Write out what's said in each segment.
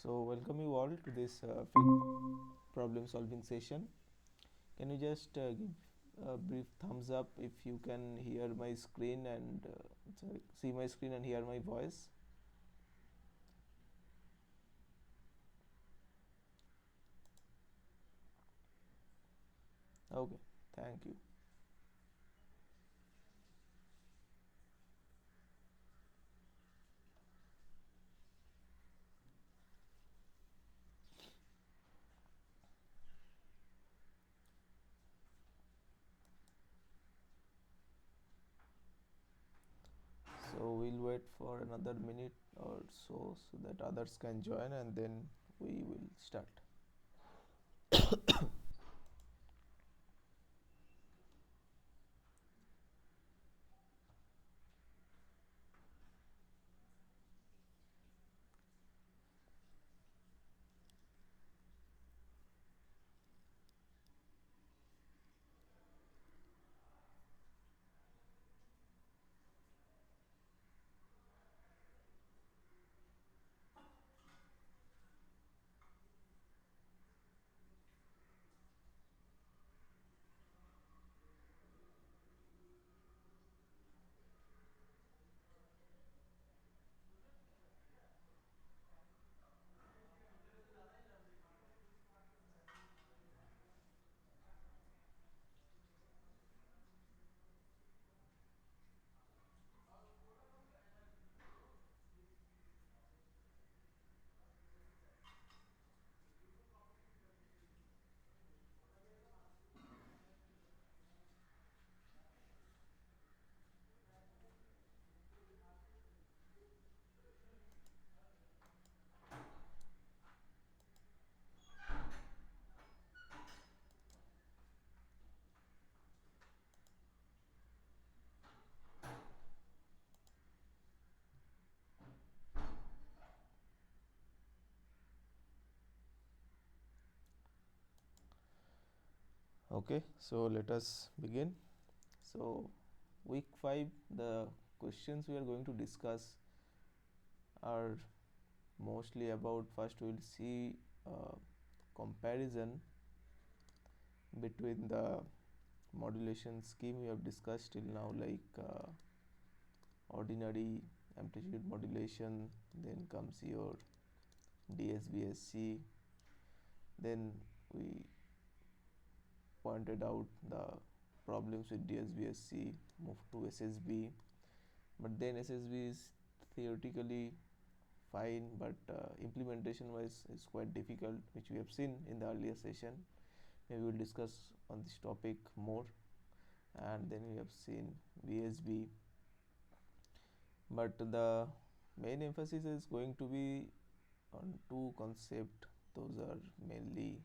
So welcome you all to this fit problem solving session. Can you just give a brief thumbs up if you can hear my screen and see my screen and hear my voice? Okay, thank you. So we'll wait for another minute or so that others can join and then we will start. Okay, so let us begin. So week 5, the questions we are going to discuss are mostly about, first we'll see comparison between the modulation scheme we have discussed till now, like ordinary amplitude modulation, then comes your DSBSC, then we pointed out the problems with DSBSC, moved to SSB, but then SSB is theoretically fine, but implementation wise is quite difficult, which we have seen in the earlier session. Maybe we'll discuss on this topic more. And then we have seen VSB, but the main emphasis is going to be on two concepts. Those are mainly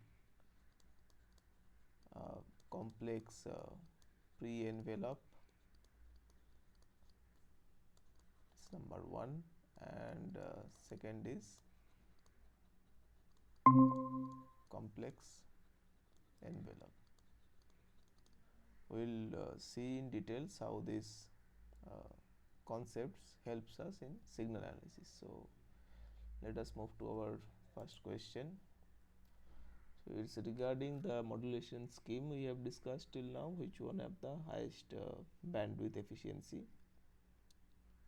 complex pre-envelope, it's number one, and second is complex envelope. We'll see in details how these uh, concepts helps us in signal analysis. So let us move to our first question. So it's regarding the modulation scheme we have discussed till now, which one have the highest bandwidth efficiency.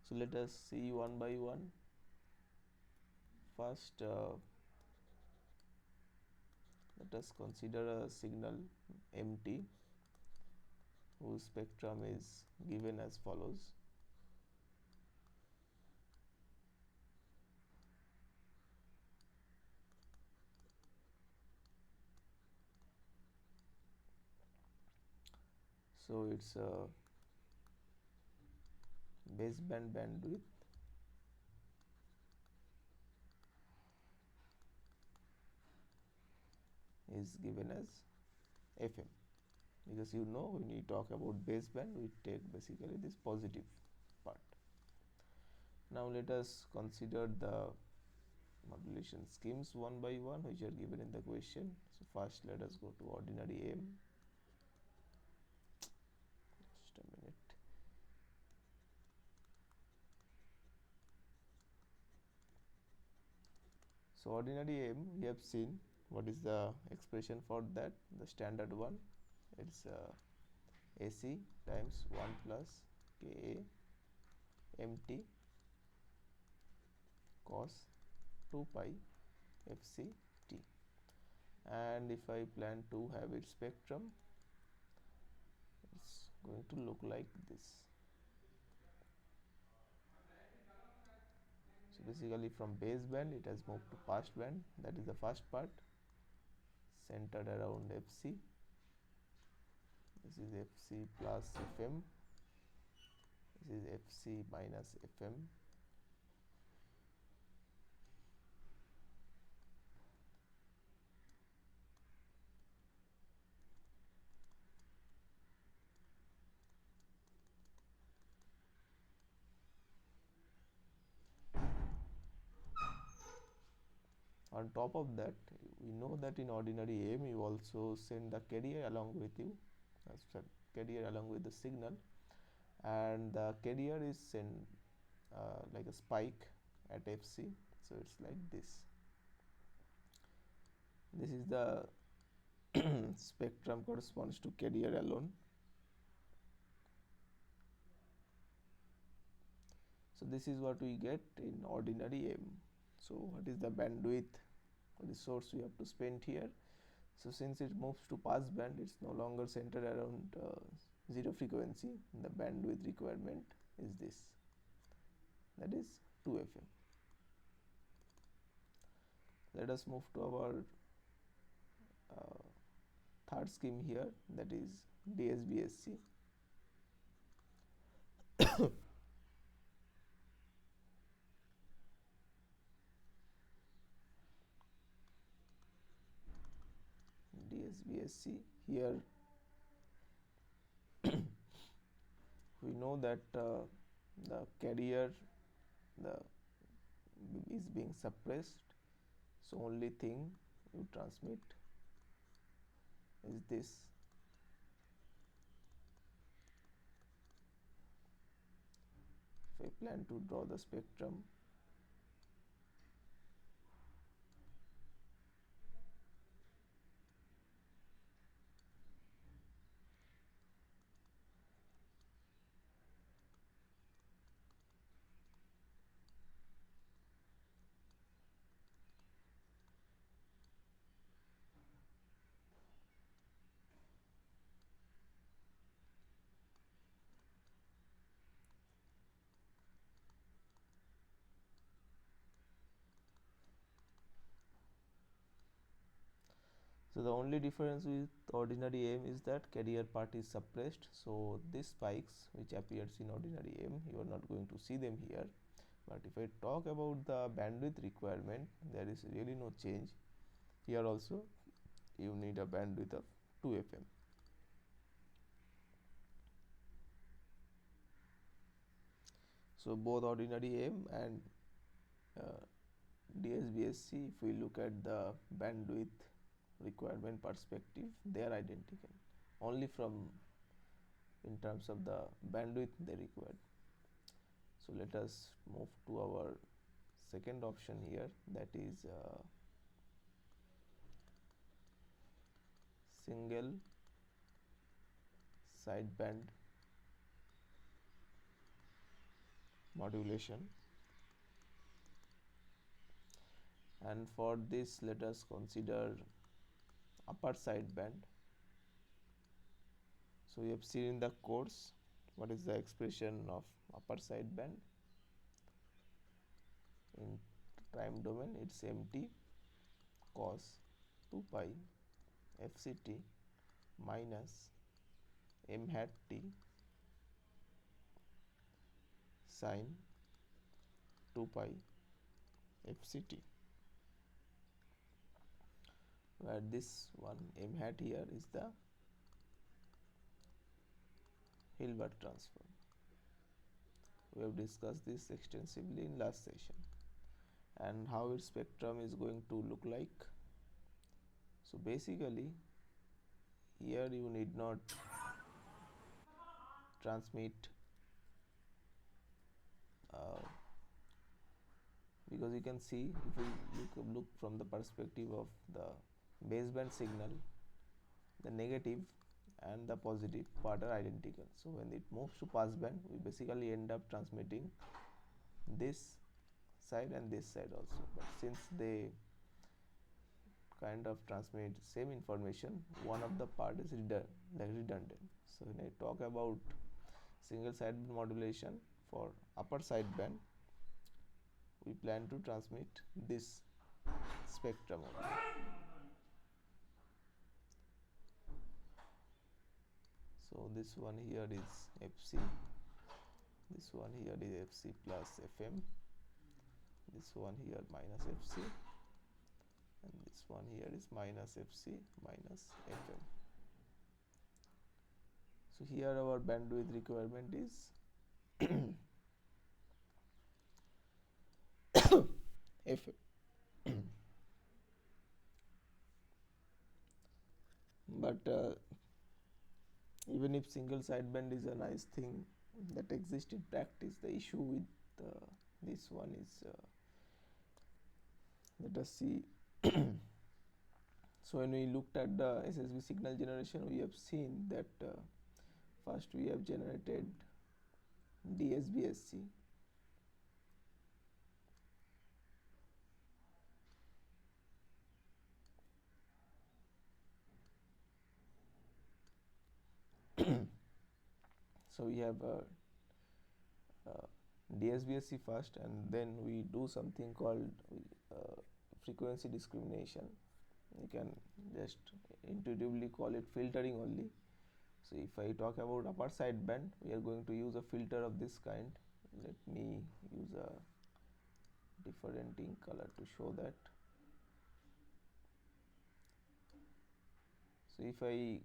So let us see one by one. First, let us consider a signal MT whose spectrum is given as follows. So its baseband bandwidth is given as FM, because you know when we talk about baseband we take basically this positive part. Now let us consider the modulation schemes one by one, which are given in the question. So first let us go to ordinary M. Just a minute. So ordinary M, we have seen what is the expression for that, the standard one. It's AC times 1 plus Ka mt cos 2 pi fct. And if I plan to have its spectrum, it's going to look like this. So basically from base band it has moved to pass band, that is the first part, centered around Fc. This is Fc plus Fm, this is Fc minus Fm. On top of that, we know that in ordinary M you also send the carrier along with you, carrier along with the signal, and the carrier is sent like a spike at Fc. So it's like this. This is the spectrum corresponds to carrier alone. So this is what we get in ordinary M. So what is the bandwidth resource we have to spend here? So since it moves to pass band, it's no longer centered around zero frequency. The bandwidth requirement is this, that is 2fm. Let us move to our third scheme here, that is DSBSC. DSBSC, here we know that the carrier is being suppressed, so only thing you transmit is this. If I plan to draw the spectrum, so the only difference with ordinary M is that carrier part is suppressed. So these spikes which appears in ordinary M, you are not going to see them here. But if I talk about the bandwidth requirement, there is really no change. Here also you need a bandwidth of 2fm. So both ordinary M and DSBSC, if we look at the bandwidth requirement perspective, they are identical, only from in terms of the bandwidth they require. So let us move to our second option here, that is single sideband modulation. And for this, let us consider upper sideband. So we have seen in the course what is the expression of upper sideband. In time domain, it's mt cos 2 pi fct minus m hat t sin 2 pi fct, where this one m hat here is the Hilbert transform. We have discussed this extensively in last session, and how its spectrum is going to look like. So basically here you need not transmit because you can see if we look from the perspective of the baseband signal, the negative and the positive part are identical. So when it moves to passband, we basically end up transmitting this side and this side also. But since they kind of transmit same information, one of the part is redundant. So when I talk about single sideband modulation for upper sideband, we plan to transmit this spectrum only. So this one here is Fc, this one here is Fc plus Fm, this one here minus Fc, and this one here is minus Fc minus Fm. So here our bandwidth requirement is Fm. But even if single sideband is a nice thing that exists in practice, the issue with this one is, let us see. So when we looked at the SSB signal generation, we have seen that first we have generated DSBSC, so we have DSBSC first, and then we do something called frequency discrimination. You can just intuitively call it filtering only. So if I talk about upper sideband, we are going to use a filter of this kind. Let me use a different ink color to show that. So if I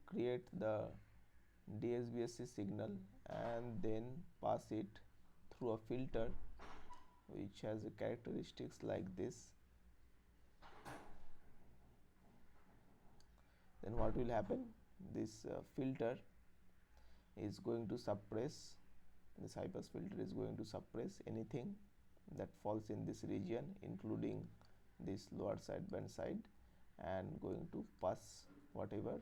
create the DSBSC signal and then pass it through a filter which has a characteristics like this, then what will happen? This filter is going to suppress, this high pass filter is going to suppress anything that falls in this region, including this lower sideband side, and going to pass whatever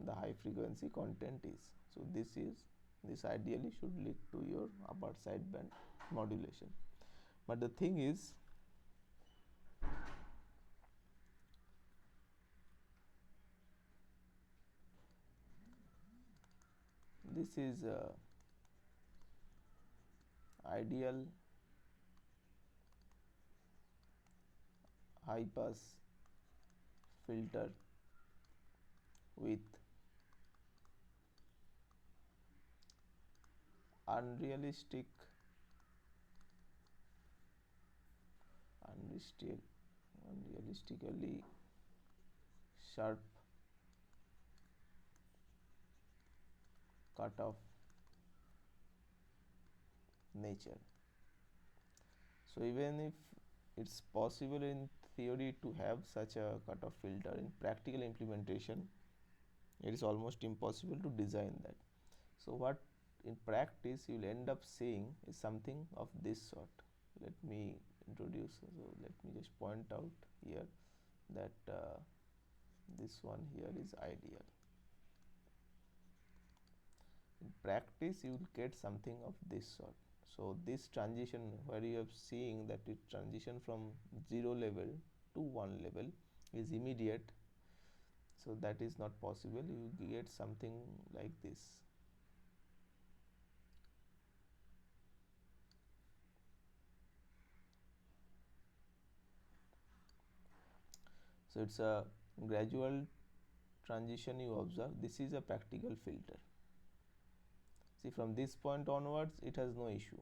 the high frequency content is. So this ideally should lead to your upper sideband modulation. But the thing is, this is ideal high pass filter with unrealistically sharp cutoff nature. So even if it's possible in theory to have such a cutoff filter, in practical implementation it is almost impossible to design that. So what in practice you will end up seeing is something of this sort. Let me introduce, so let me just point out here that this one here is ideal. In practice you will get something of this sort. So this transition where you are seeing that it transition from 0 level to 1 level is immediate, so that is not possible. You get something like this. So it's a gradual transition you observe. This is a practical filter. See, from this point onwards it has no issue,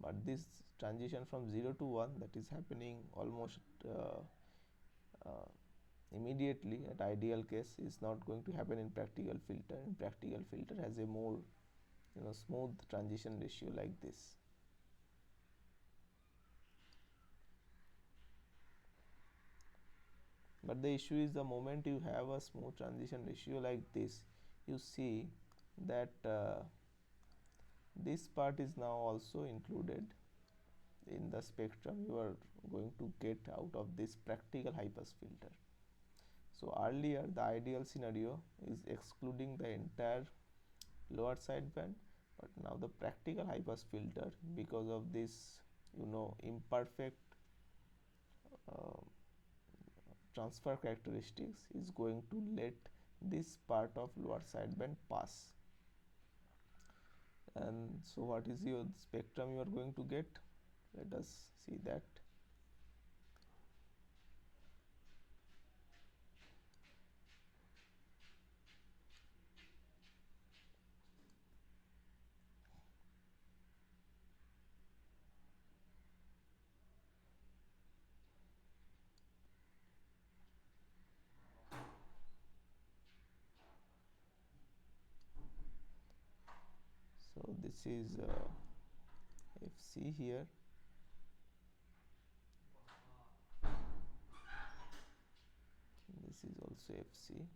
but this transition from 0 to 1, that is happening almost immediately at ideal case, is not going to happen in practical filter. In practical filter has a more smooth transition ratio like this. But the issue is, the moment you have a smooth transition ratio like this, you see that this part is now also included in the spectrum you are going to get out of this practical high pass filter. So earlier the ideal scenario is excluding the entire lower sideband, but now the practical high pass filter, because of this imperfect uh, transfer characteristics, is going to let this part of lower sideband pass. And so what is your spectrum you are going to get? Let us see that. So this is FC here. This is also FC.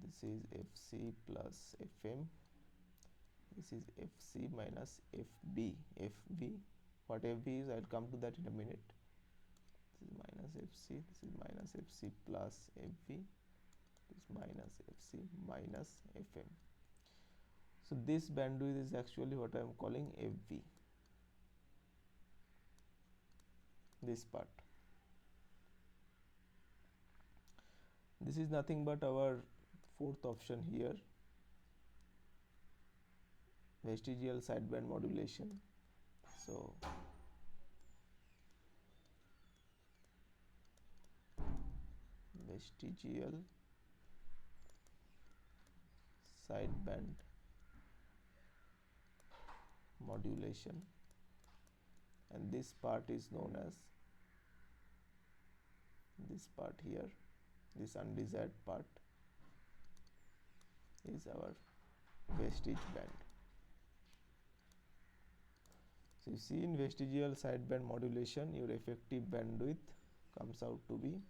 This is FC plus FM. This is FC minus FB. FB. What FB is, I'll come to that in a minute. This is minus FC. This is minus FC plus FB. This is minus FC minus FM. So this bandwidth is actually what I am calling FB. This part. This is nothing but our fourth option here, vestigial sideband modulation. So vestigial sideband modulation, and this part is known as, this part here, this undesired part is our vestige band. So you see, in vestigial sideband modulation, your effective bandwidth comes out to be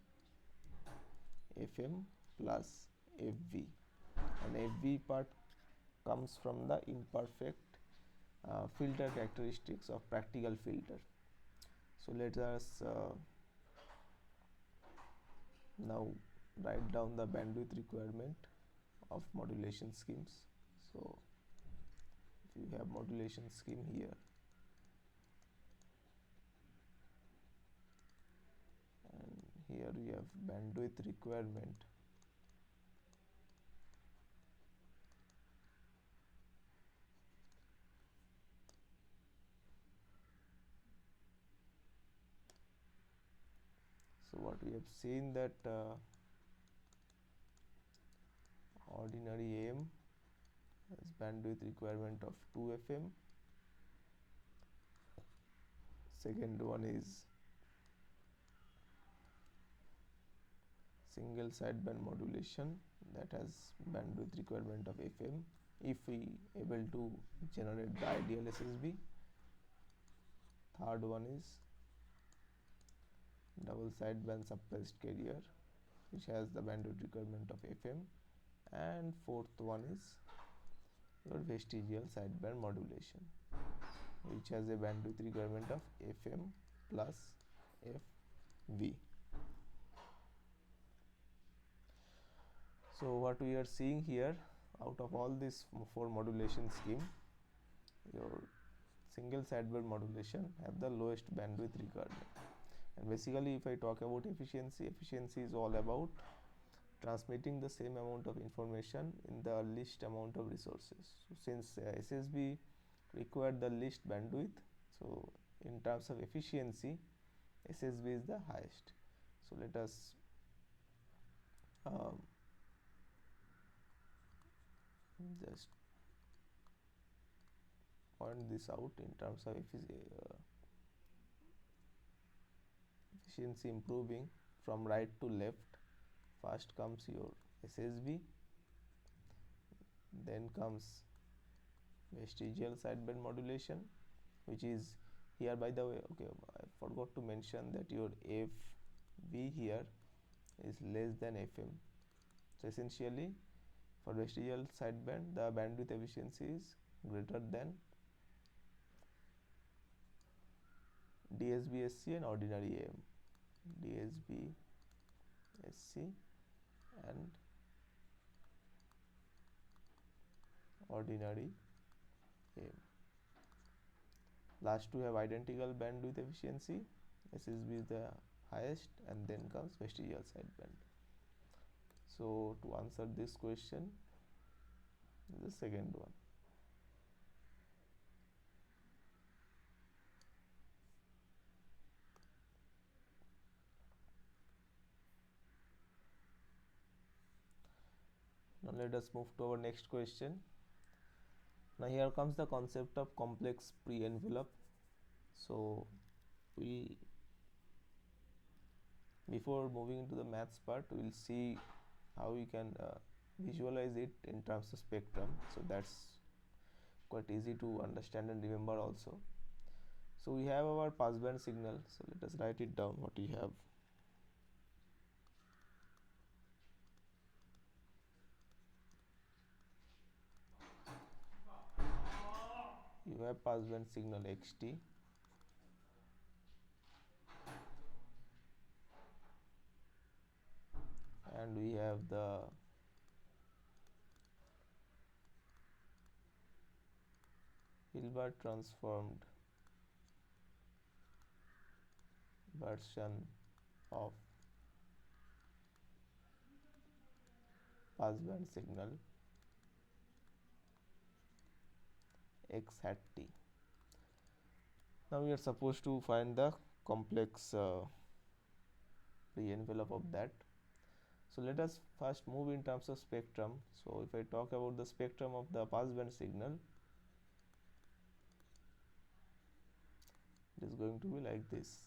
FM plus FV, and FV part comes from the imperfect filter characteristics of practical filter. So let us now write down the bandwidth requirement of modulation schemes. So if you have modulation scheme here, and here we have bandwidth requirement. So what we have seen that ordinary AM has bandwidth requirement of 2 FM. Second one is single sideband modulation, that has bandwidth requirement of FM if we able to generate the ideal SSB. Third one is double sideband suppressed carrier, which has the bandwidth requirement of FM. And fourth one is your vestigial sideband modulation, which has a bandwidth requirement of FM plus FV. So what we are seeing here, out of all these 4 modulation scheme, your single sideband modulation have the lowest bandwidth requirement. And basically, if I talk about efficiency, efficiency is all about transmitting the same amount of information in the least amount of resources. So since SSB required the least bandwidth, so in terms of efficiency, SSB is the highest. So let us just point this out in terms of efficiency improving from right to left. First comes your SSB, then comes vestigial sideband modulation, which is here, by the way, okay, I forgot to mention that your FV here is less than FM. So essentially For vestigial sideband, the bandwidth efficiency is greater than DSB-SC and ordinary AM. DSB-SC and ordinary AM. Last two have identical bandwidth efficiency. SSB is the highest, and then comes vestigial sideband. So to answer this question, the second one. Now let us move to our next question. Now here comes the concept of complex pre-envelope. So before moving into the maths part, we will see how we can visualize it in terms of spectrum. So that's quite easy to understand and remember also. So we have our passband signal. So let us write it down what we have. You have passband signal xt, and we have the Hilbert transformed version of passband signal x hat t. Now we are supposed to find the complex pre-envelope of that. So let us first move in terms of spectrum. So if I talk about the spectrum of the passband signal, it is going to be like this.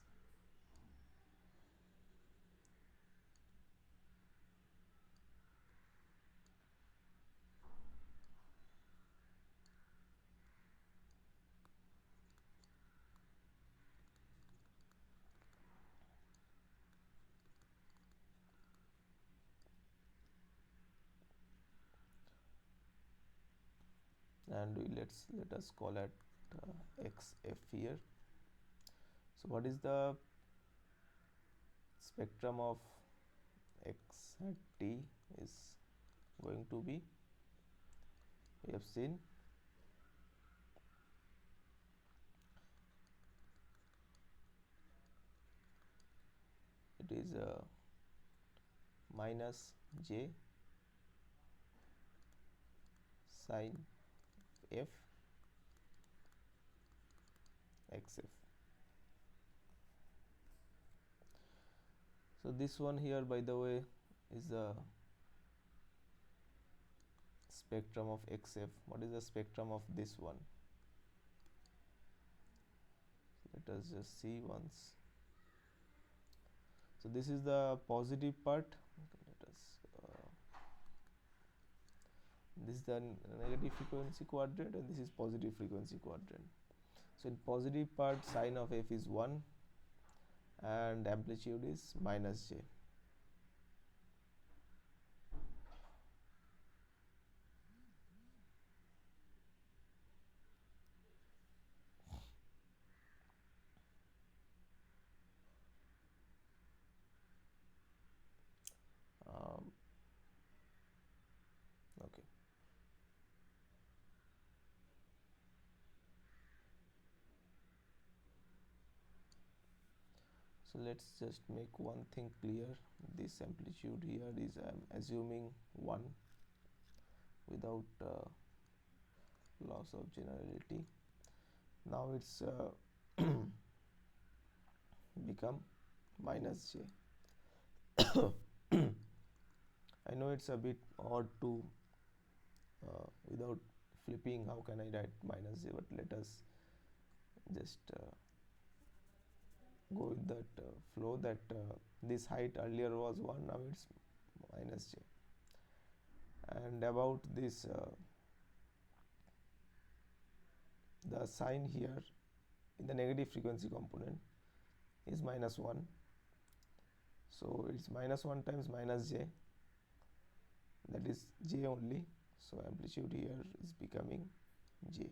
And let us call it xf here. So what is the spectrum of x hat t is going to be? We have seen it is minus j sin f xf. So this one here, by the way, is the spectrum of xf. What is the spectrum of this one? Let us just see once. So this is the positive part. Let us this is the negative frequency quadrant, and this is positive frequency quadrant. So in positive part, sine of f is 1 and amplitude is minus j. Okay. So let's just make one thing clear. This amplitude here is, I am assuming 1 without loss of generality. Now it's become minus j. I know it's a bit odd to without flipping, how can I write minus j, but let us just go with that flow that this height earlier was 1, now it's minus j. And about this the sign here in the negative frequency component is minus 1, so it's minus 1 times minus j. that is J only, so amplitude here is becoming J.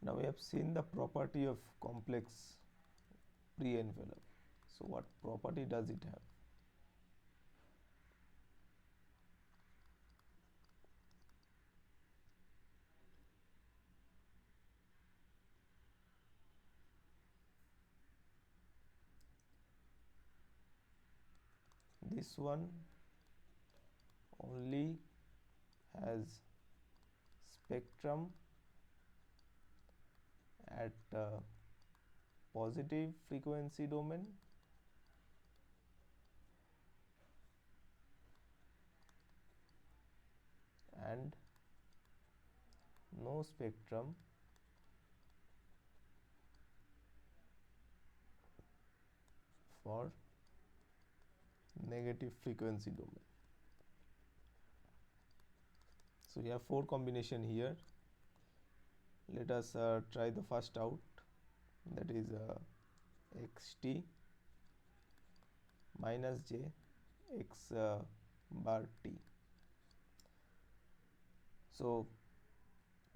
Now we have seen the property of complex pre-envelope. So what property does it have? This one only has spectrum at positive frequency domain and no spectrum for negative frequency domain. So we have 4 combination here. Let us try the first out, that is xt minus j x bar t. So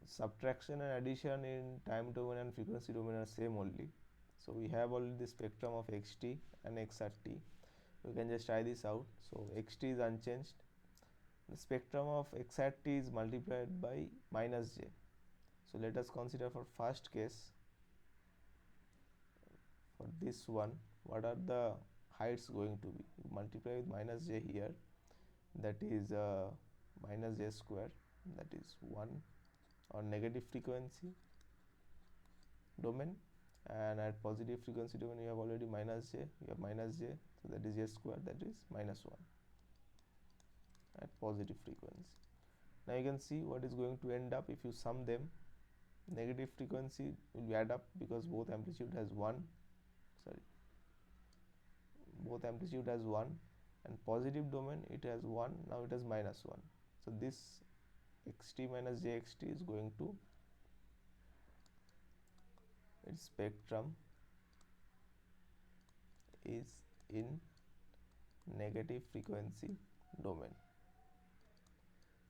subtraction and addition in time domain and frequency domain are same only. So we have already the spectrum of xt and x at t. We can just try this out. So xt is unchanged. The spectrum of x at t is multiplied by minus j. So let us consider for first case, for this one, what are the heights going to be? You multiply with minus j here, that is minus j square, that is 1 on negative frequency domain, and at positive frequency domain you have already minus j, you have minus j, so that is j square, that is minus 1 at positive frequency. Now you can see what is going to end up if you sum them. Negative frequency will be add up because both amplitude has 1, both amplitude has 1, and positive domain it has 1, now it has minus 1. So this xt minus jxt is going to its spectrum is in negative frequency domain.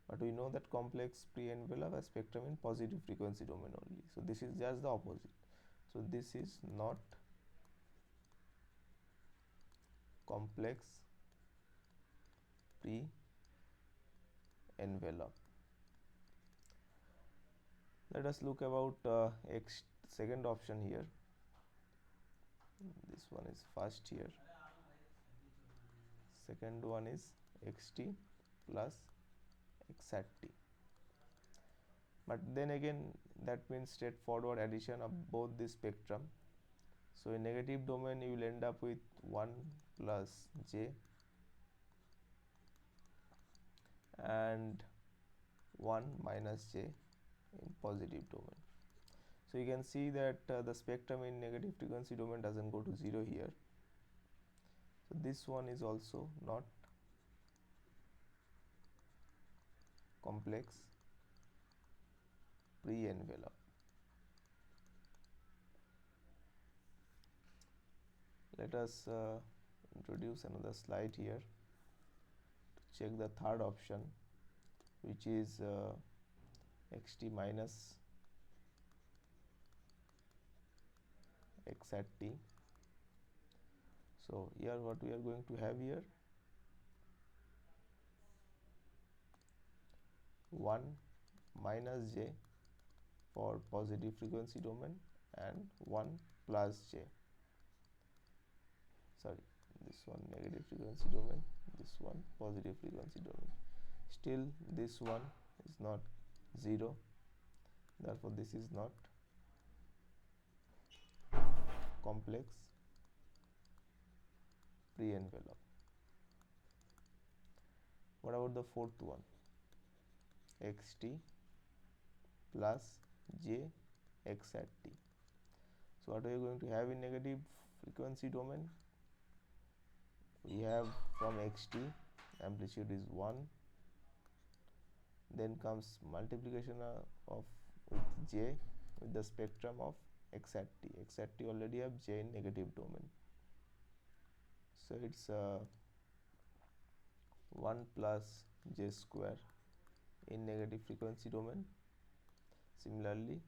But we know that complex pre-envelope has spectrum in positive frequency domain only. So this is just the opposite. So this is not complex pre-envelope. Let us look about second option here. This one is first here. Second one is xt plus x at t. But then again, that means straightforward addition of both the spectrum. So in negative domain you will end up with 1 plus j and 1 minus j in positive domain. So you can see that the spectrum in negative frequency domain doesn't go to 0 here. So this one is also not complex pre-envelope. Let us introduce another slide here to check the third option, which is xt minus x at t. So here what we are going to have here, 1 minus j for positive frequency domain and 1 plus j, sorry, this one negative frequency domain, this one positive frequency domain. Still this one is not 0, therefore this is not complex pre-envelope. What about the fourth one, xt plus j x at t? So what are we going to have in negative frequency domain? We have from xt amplitude is 1, then comes multiplication of with j with the spectrum of x at t. X at t already have j in negative domain, so it's 1 plus j square in negative frequency domain. Similarly,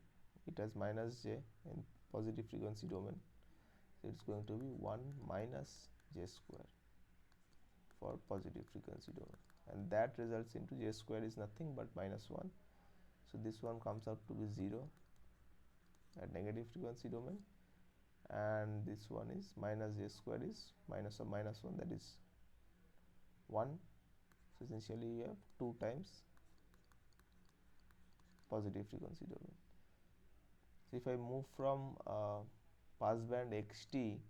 it has minus j in positive frequency domain, so it's going to be 1 minus j square for positive frequency domain, and that results into j square is nothing but minus 1. So this one comes out to be 0 at negative frequency domain, and this one is minus j square is minus of minus 1, that is 1. So essentially you have 2 times positive frequency domain. So if I move from passband xt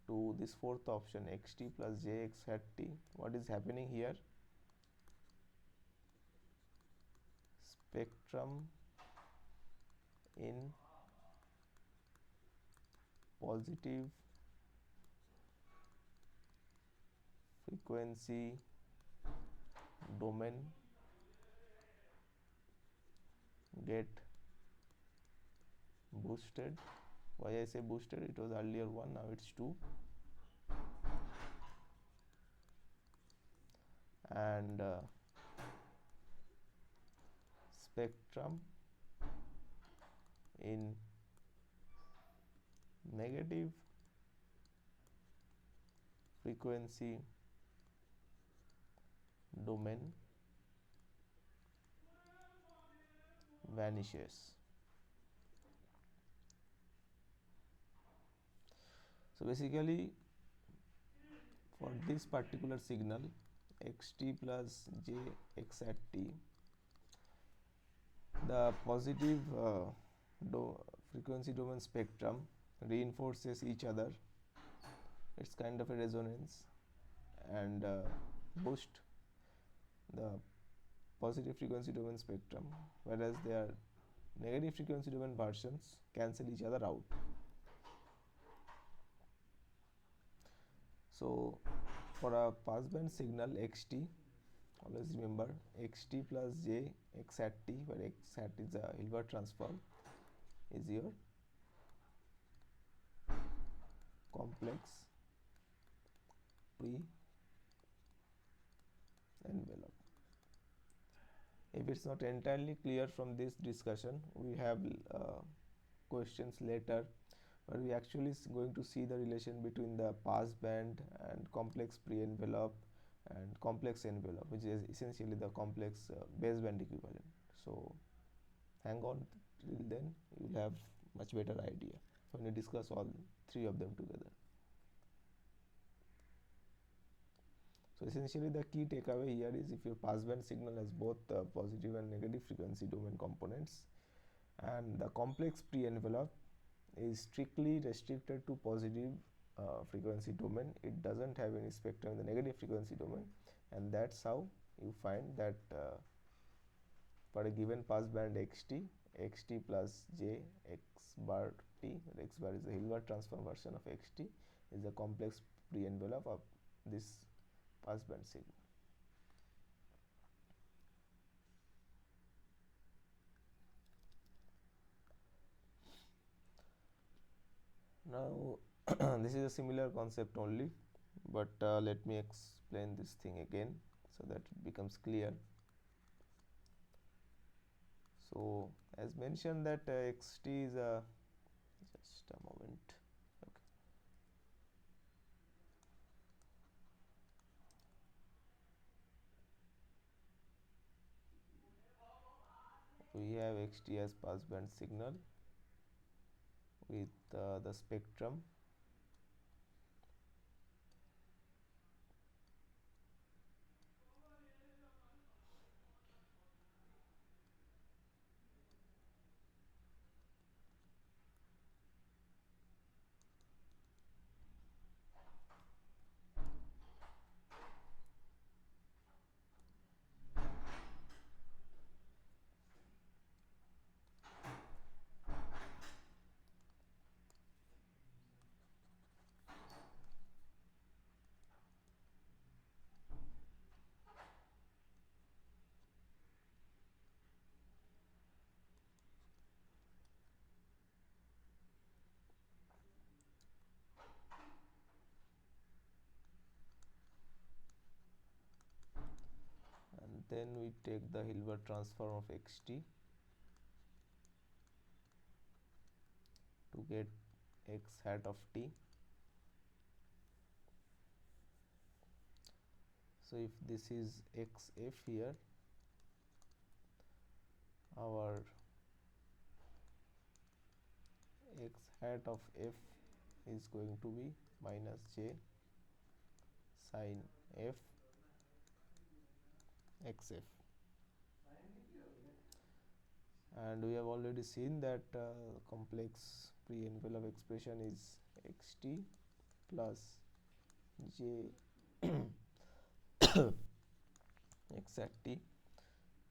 to this fourth option xt plus jx hat t, what is happening here? Spectrum in positive frequency domain get boosted. Why I say boosted? It was earlier 1, now it's 2, and spectrum in negative frequency domain vanishes. So basically for this particular signal xt plus j x at t, the positive frequency domain spectrum reinforces each other. It's kind of a resonance, and boost the positive frequency domain spectrum, whereas their negative frequency domain versions cancel each other out. So for a passband signal xt, always remember xt plus j x hat t, where x hat is a Hilbert transform, is your complex pre-envelope. If it's not entirely clear from this discussion, we have questions later where we actually going to see the relation between the passband and complex pre-envelope and complex envelope, which is essentially the complex baseband equivalent. So hang on till then, you will have much better idea when we discuss all 3 of them together. So essentially the key takeaway here is, if your passband signal has both positive and negative frequency domain components, and the complex pre-envelope is strictly restricted to positive frequency domain, it doesn't have any spectrum in the negative frequency domain, and that's how you find that for a given passband xt plus j x bar t, x bar is the Hilbert transform version of xt, is the complex pre-envelope of this passband signal. Now this is a similar concept only, but let me explain this thing again so that it becomes clear. So as mentioned that xt is a, just a moment, okay. We have xt as passband signal with the spectrum then we take the Hilbert transform of xt to get x hat of t. So if this is xf here, our x hat of f is going to be minus j sin f xf. And we have already seen that complex pre-envelope expression is xt plus j x at t.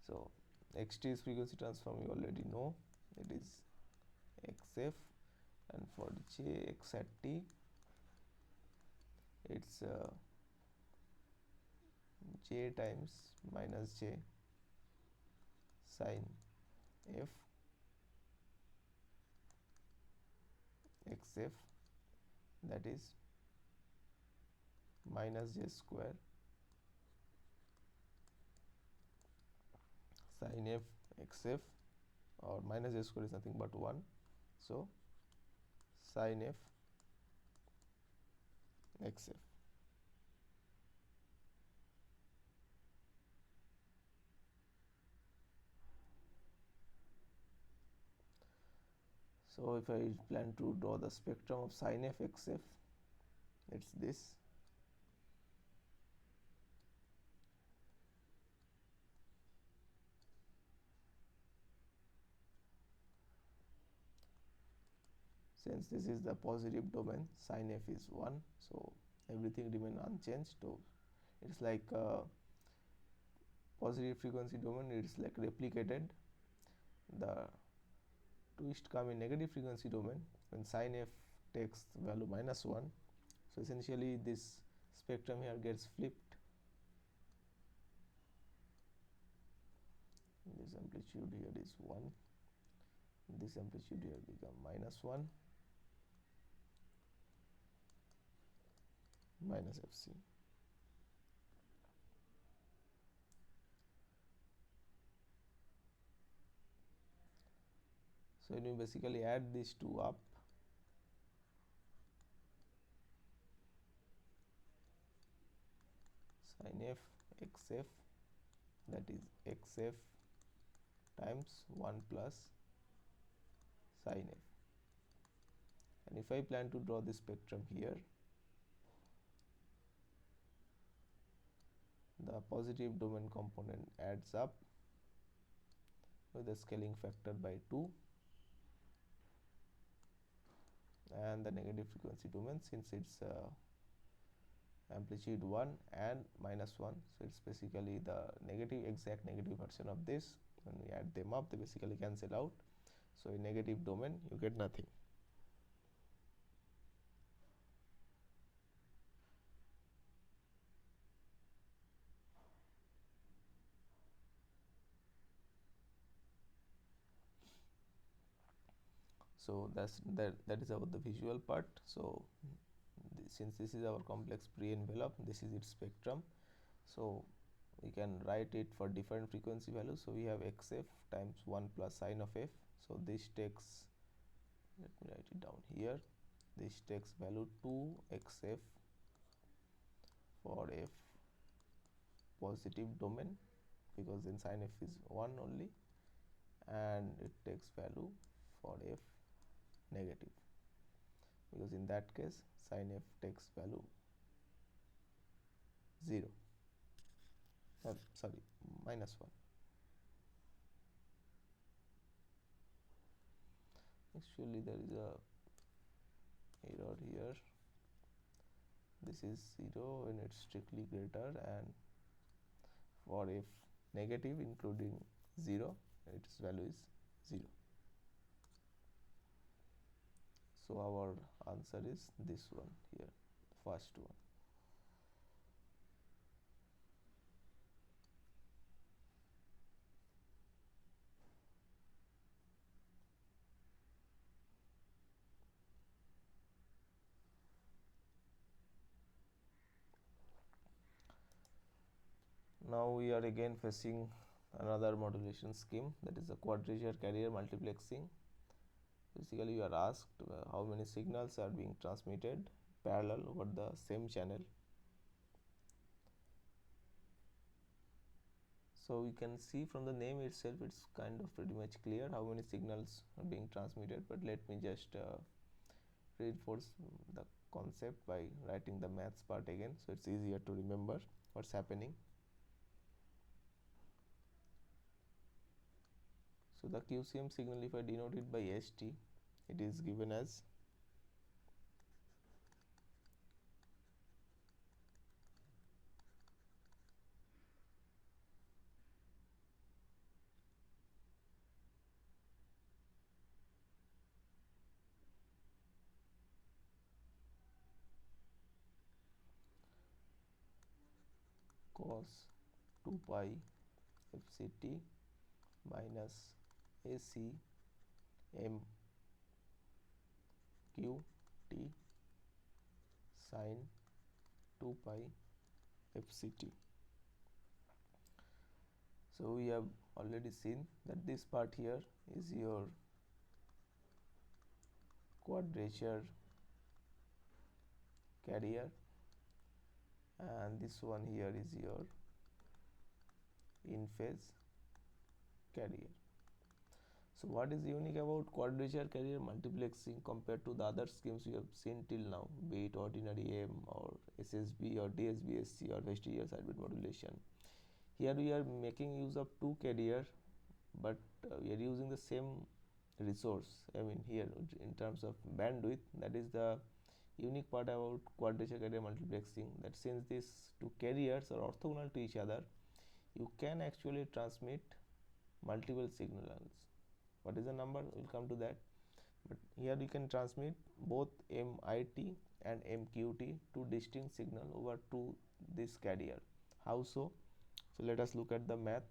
So xt is frequency transform, you already know, it is xf, and for j x at t it's j times minus j sin f xf, that is minus j square sin f xf, or minus j square is nothing but 1, so sin f xf. So if I plan to draw the spectrum of sin f xf, it's this. Since this is the positive domain, sin f is 1, so everything remain unchanged. So it's like positive frequency domain, it's like replicated. The twist come in negative frequency domain when sin f takes value minus 1. So essentially this spectrum here gets flipped. This amplitude here is 1, this amplitude here become minus 1, minus fc. So when you basically add these two up, sin f xf, that is xf times 1 plus sin f. And if I plan to draw this spectrum here, the positive domain component adds up with a scaling factor by 2, and the negative frequency domain, since it's amplitude 1 and minus 1, so it's basically the exact negative version of this. When we add them up, they basically cancel out. So in negative domain you get nothing. So that is about the visual part. So since this is our complex pre-envelope, this is its spectrum, so we can write it for different frequency values. So we have xf times 1 plus sin of f. So this takes, let me write it down here, this takes value 2 xf for f positive domain, because then sin f is 1 only, and it takes value for f negative, because in that case sin f takes value 0, sorry, minus 1. Actually there is a error here, this is 0 when it's strictly greater, and for f negative including 0, its value is 0. So our answer is this one here, first one. Now we are again facing another modulation scheme, that is the quadrature carrier multiplexing. Basically you are asked how many signals are being transmitted parallel over the same channel. So we can see from the name itself, it's kind of pretty much clear how many signals are being transmitted, but let me just reinforce the concept by writing the maths part again, so it's easier to remember what's happening. So the QCM signal, if I denote it by ST, it is given as cos 2 pi fct minus AC m q t sin 2 pi fct. So we have already seen that this part here is your quadrature carrier, and this one here is your in phase carrier. So what is unique about quadrature carrier multiplexing compared to the other schemes we have seen till now, be it ordinary M or SSB or DSBSC or vestigial sideband modulation? Here we are making use of two carrier, but we are using the same resource. I mean, here in terms of bandwidth, that is the unique part about quadrature carrier multiplexing, that since these two carriers are orthogonal to each other, you can actually transmit multiple signals. What is the number? We'll come to that. But here you can transmit both MIT and MQT, two distinct signal over to this carrier. How so? So let us look at the math.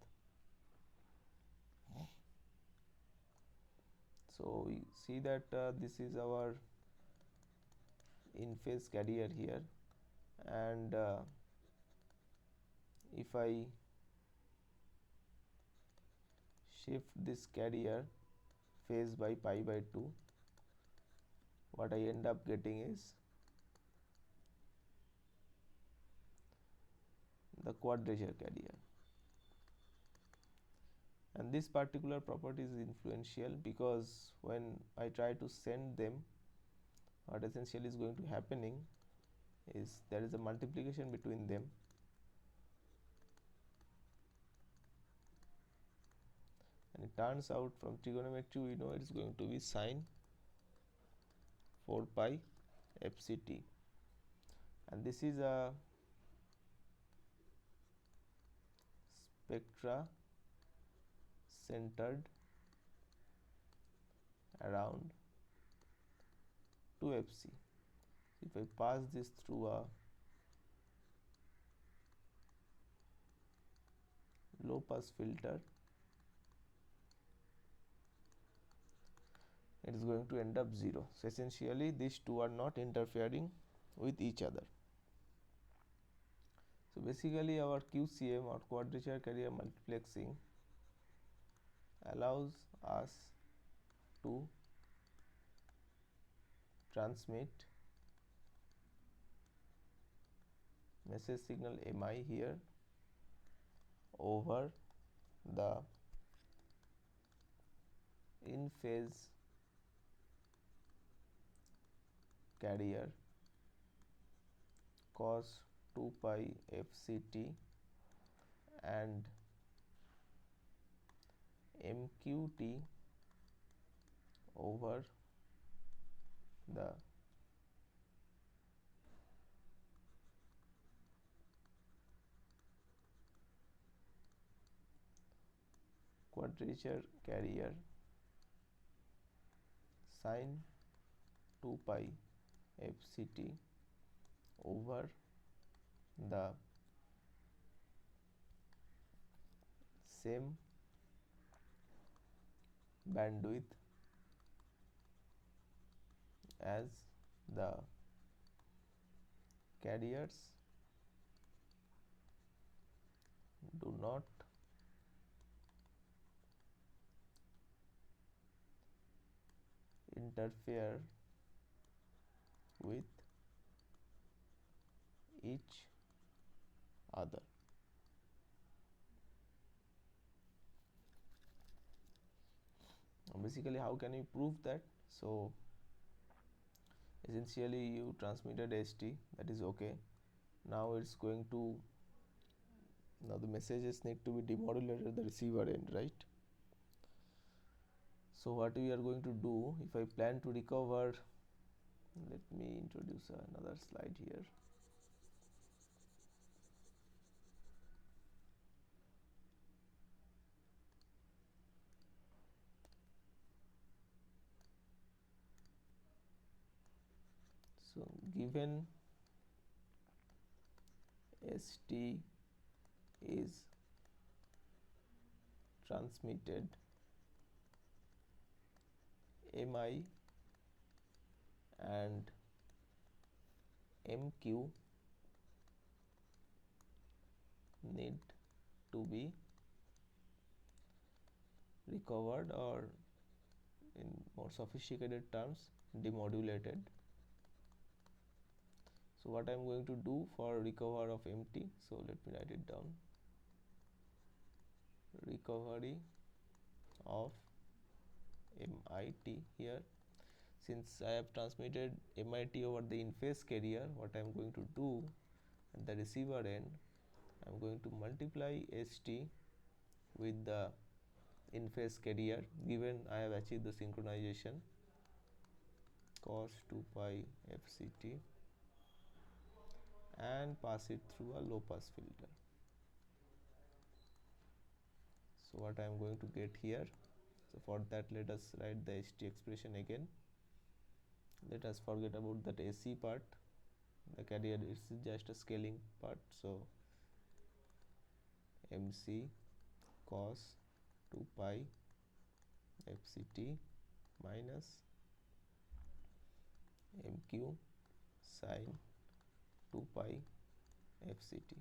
So we see that this is our in phase carrier here, and if I shift this carrier phase by pi by 2, what I end up getting is the quadrature carrier. And this particular property is influential because when I try to send them, what essentially is going to happening is there is a multiplication between them, and it turns out from trigonometry we know it is going to be sine 4 pi fct, and this is a spectra centered around 2fc. If I pass this through a low pass filter, it is going to end up 0. So essentially these two are not interfering with each other. So basically our QCM or quadrature carrier multiplexing allows us to transmit message signal MI here over the in phase carrier cos 2 pi fct and MQT over the quadrature carrier sin 2 pi fct over the same bandwidth as the carriers do not interfere with each other. Basically, how can you prove that? So essentially you transmitted ST, that is okay. Now it's going to, now the messages need to be demodulated at the receiver end, right? So what we are going to do, if I plan to recover, let me introduce another slide here. So given ST is transmitted, MI and MQ need to be recovered, or in more sophisticated terms, demodulated. So what I am going to do for recover of MT, so let me write it down. Recovery of MIT here. Since I have transmitted MIT over the in-phase carrier, what I am going to do at the receiver end, I am going to multiply ST with the in-phase carrier, given I have achieved the synchronization, cos 2 pi FCT, and pass it through a low pass filter. So what I am going to get here, so for that let us write the ST expression again. Let us forget about that AC part, the carrier is just a scaling part. So MC cos 2 pi FCT minus MQ sin 2 pi FCT,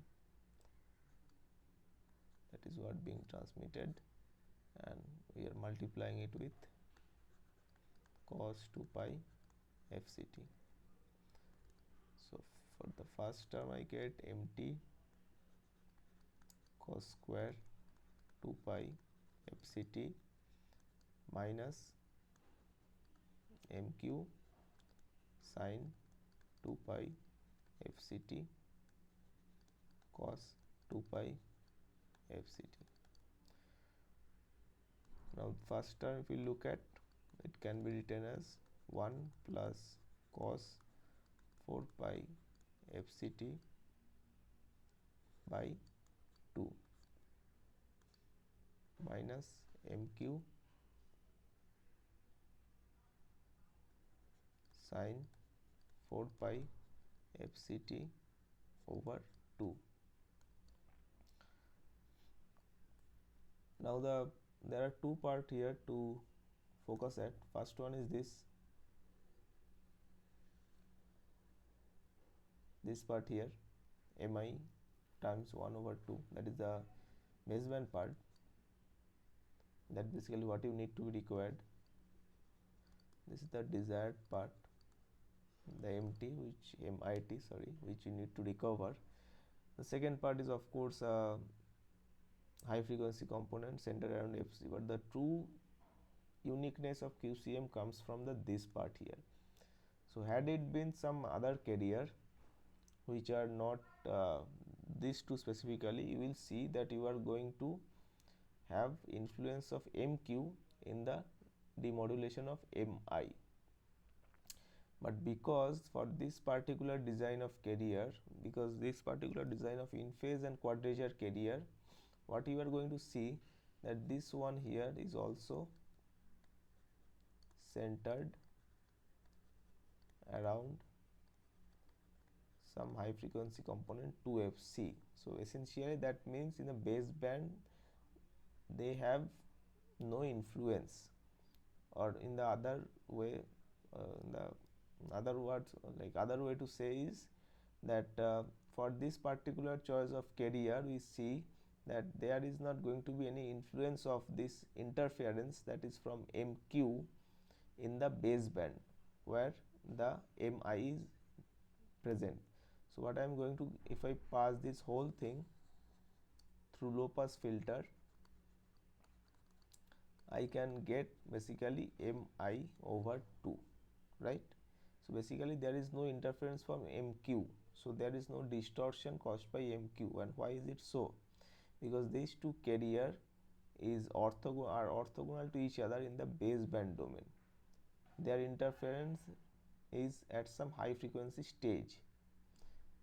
that is what being transmitted, and we are multiplying it with cos 2 pi FCT. So for the first term I get MT cos square 2 pi FCT minus MQ sin 2 pi FCT cos 2 pi FCT. Now first term if we look at, it can be written as 1 plus cos 4 pi FCT by 2 minus MQ sin 4 pi FCT over 2. Now there are two parts here to focus at. First one is this part here, MI times 1 over 2, that is the baseband part, that basically what you need to be required. This is the desired part, the MT which you need to recover. The second part is of course high frequency component centered around FC, but the true uniqueness of QCM comes from this part here. So had it been some other carrier which are not these two specifically, you will see that you are going to have influence of MQ in the demodulation of MI. But because for this particular design of carrier, because this particular design of in-phase and quadrature carrier, what you are going to see that this one here is also centered around some high frequency component 2FC. So essentially that means in the baseband they have no influence, or in the other way, other way to say is that for this particular choice of carrier, we see that there is not going to be any influence of this interference that is from MQ in the baseband where the MI is present. So what I am going to, if I pass this whole thing through low pass filter, I can get basically MI over 2, right? So basically there is no interference from MQ, so there is no distortion caused by MQ. And why is it so? Because these two carrier are orthogonal to each other in the baseband domain. Their interference is at some high frequency stage.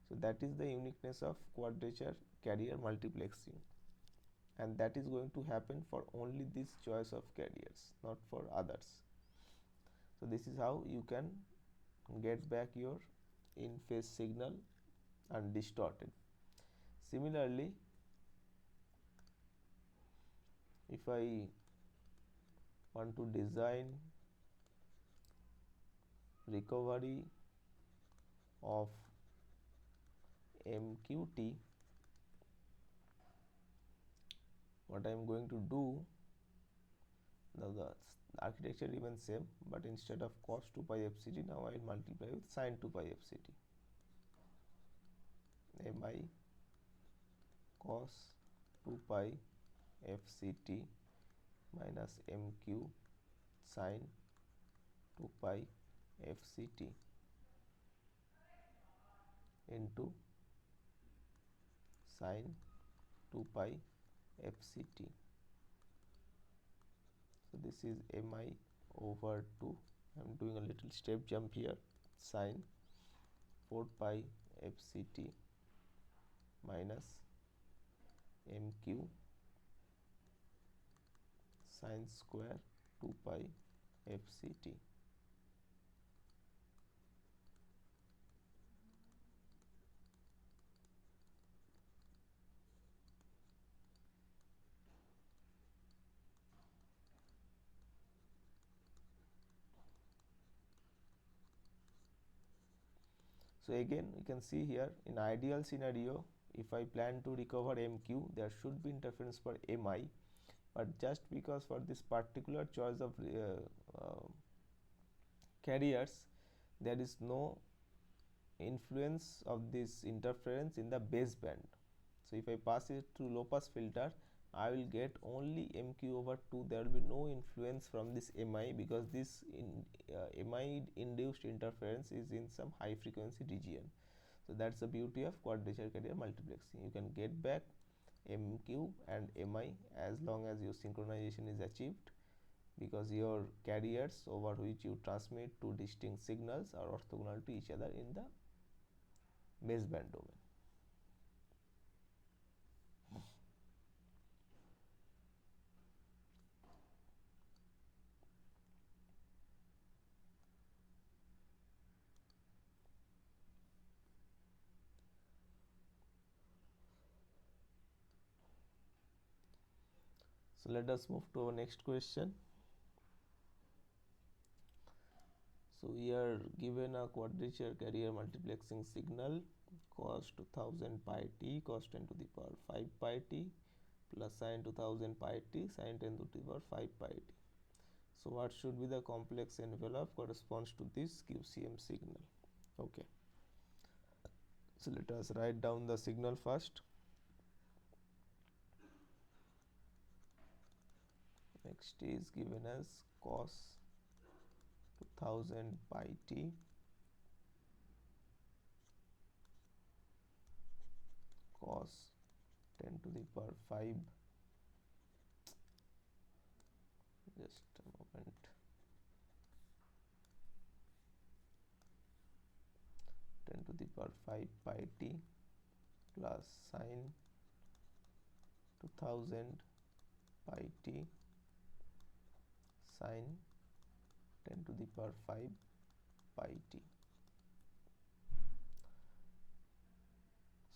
So that is the uniqueness of quadrature carrier multiplexing, and that is going to happen for only this choice of carriers, not for others. So this is how you can get back your in phase signal undistorted. Similarly, if I want to design recovery of MQT, what I am going to do, now the architecture remains same, but instead of cos 2 pi fct, now I will multiply with sin 2 pi fct. Mi cos 2 pi fct minus mq sin 2 pi fct into sin 2 pi fct. So this is mi over 2. I am doing a little step jump here. Sin 4 pi fct minus mq sin square 2 pi fct. So again we can see here, in ideal scenario, if I plan to recover MQ, there should be interference for MI, but just because for this particular choice of carriers, there is no influence of this interference in the baseband. So if I pass it through low pass filter, I will get only MQ over 2. There will be no influence from this MI, because this MI induced interference is in some high frequency region. So that's the beauty of quadrature carrier multiplexing. You can get back MQ and MI as long as your synchronization is achieved, because your carriers over which you transmit two distinct signals are orthogonal to each other in the baseband domain. So let us move to our next question. So we are given a quadrature carrier multiplexing signal cos 2000 pi t cos 10 to the power 5 pi t plus sin 2000 pi t sin 10 to the power 5 pi t. So what should be the complex envelope corresponds to this QCM signal? Okay. So let us write down the signal first. Next is given as cos 2000 pi t cos 10 to the power 5, just a moment, 10 to the power 5 pi t plus sin 2000 pi t sin 10 to the power 5 pi t.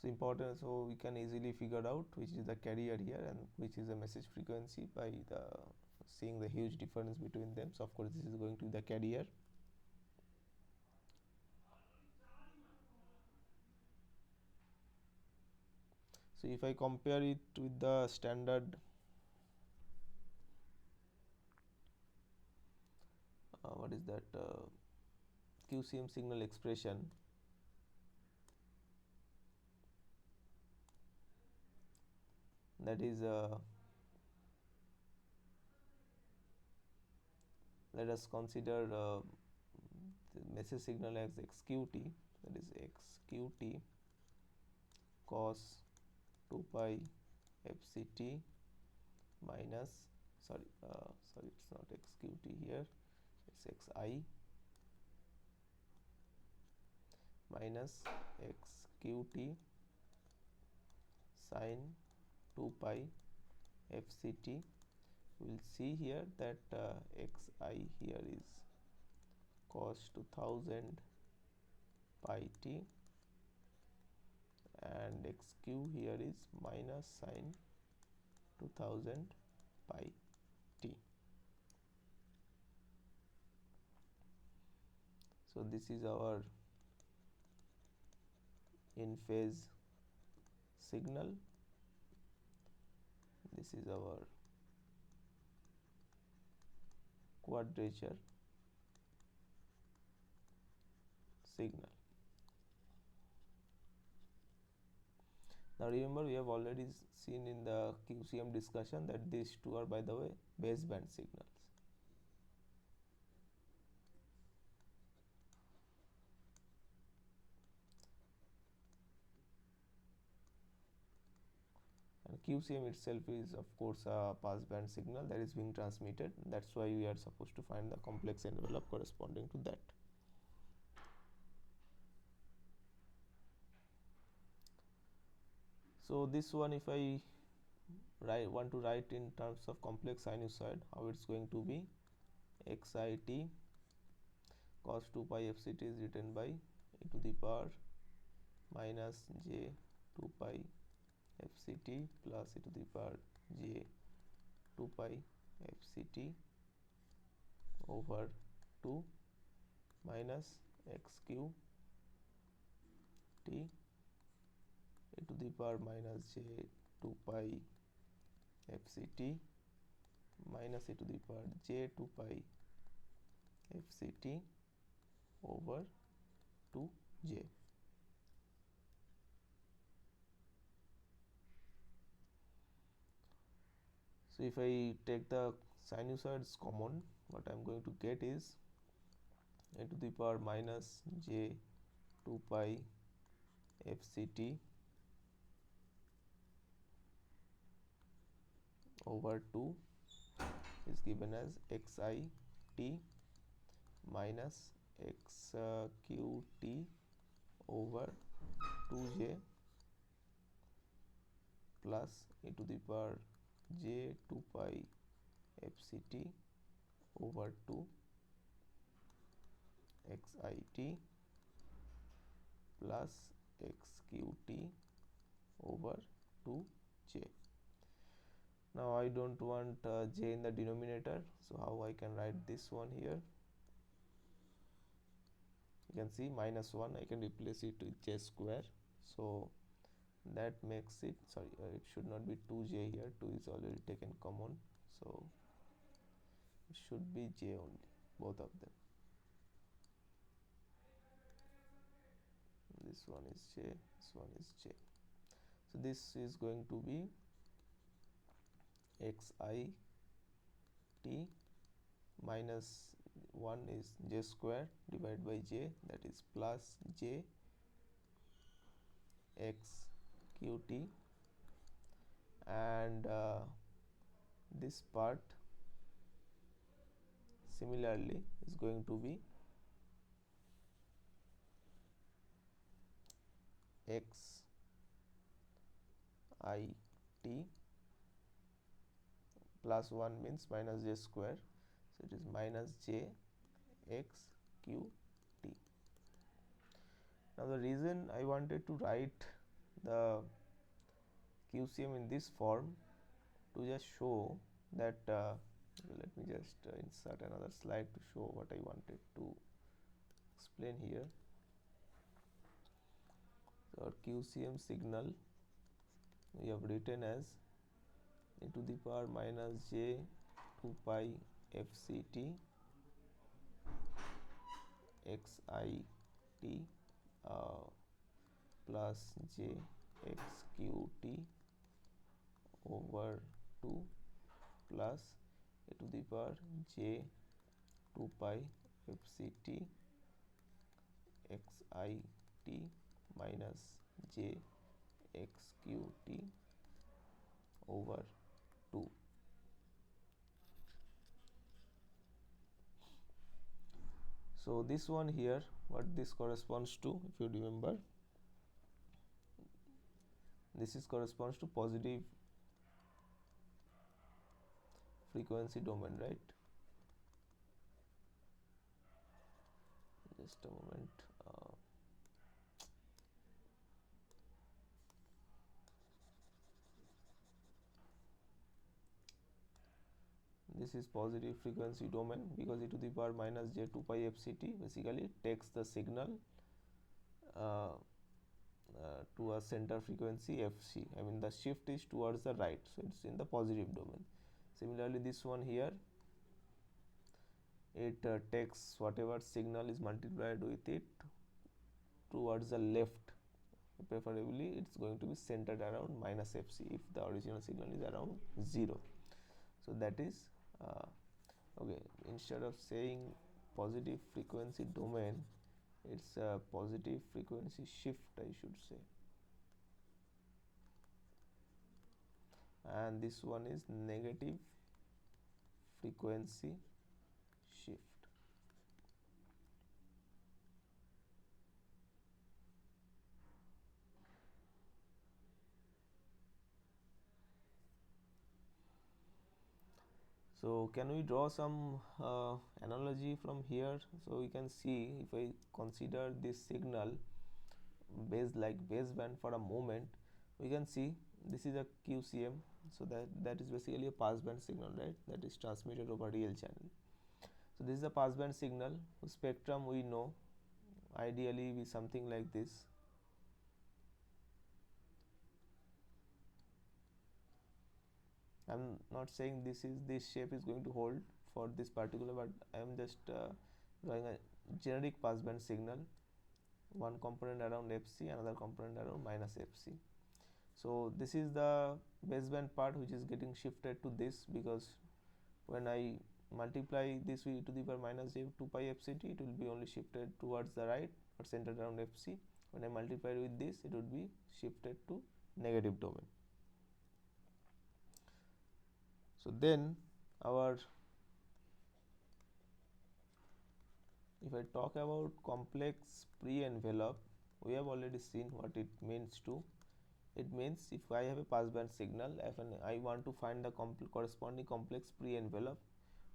So important, so we can easily figure out which is the carrier here and which is the message frequency by the seeing the huge difference between them. So of course this is going to be the carrier. So if I compare it with the standard what is that QCM signal expression, that is let us consider the message signal as xqt, that is xqt cos 2 pi fct minus sorry it's not xqt here, it's xi minus xqt sin 2 pi fct. We will see here that xi here is cos 2000 pi t and xq here is minus sin 2000 pi t. So this is our in phase signal, this is our quadrature signal. Now remember, we have already seen in the QCM discussion that these two are, by the way, baseband signals. And QCM itself is, of course, a passband signal that is being transmitted. That's why we are supposed to find the complex envelope corresponding to that. So this one, if I want to write in terms of complex sinusoid, how it's going to be: xit cos 2 pi fct is written by e to the power minus j 2 pi fct plus e to the power j 2 pi fct over 2 minus xq t e to the power minus j 2 pi fct minus e to the power j 2 pi fct over 2j. So if I take the sinusoids common, what I am going to get is e to the power minus j 2 pi fct over 2 is given as xit minus xqt over 2j plus e to the power j 2 pi fct over 2 xit plus xqt over 2j. Now I don't want j in the denominator, so how I can write this one here? You can see minus 1, I can replace it with j square, so that makes it, sorry, it should not be 2j here, 2 is already taken common, so it should be j only, both of them. This one is j, this one is j. So this is going to be xit minus 1 is j square divided by j, that is plus j xqt, and this part similarly is going to be xit plus 1 means minus j square, so it is minus j xqt. Now the reason I wanted to write the QCM in this form, to just show that let me just insert another slide to show what I wanted to explain here. So our QCM signal we have written as e to the power minus j 2 pi fct xit plus j xqt over 2 plus e to the power j 2 pi fct xit minus j xqt over 2. So this one here, what this corresponds to, if you remember, this is corresponds to positive frequency domain, right? Just a moment. This is positive frequency domain because e to the power minus j 2 pi fct basically takes the signal to a center frequency fc. I mean the shift is towards the right, so it's in the positive domain. Similarly, this one here, it takes whatever signal is multiplied with it towards the left. Preferably it's going to be centered around minus fc if the original signal is around 0. So that is okay. Instead of saying positive frequency domain, it's a positive frequency shift, I should say. And this one is negative frequency shift. So can we draw some analogy from here? So we can see, if I consider this signal like baseband for a moment, we can see this is a QCM. So that is basically a passband signal, right? That is transmitted over real channel. So this is a passband signal. Spectrum we know ideally be something like this. I'm not saying this shape is going to hold for this particular, but I am just drawing a generic passband signal. One component around fc, another component around minus fc. So this is the baseband part which is getting shifted to this, because when I multiply this with e to the power minus j 2 pi fct, it will be only shifted towards the right or centered around fc. When I multiply with this, it would be shifted to negative domain. So then if I talk about complex pre-envelope, we have already seen what it means to. It means if I have a passband signal, if I want to find the corresponding complex pre-envelope,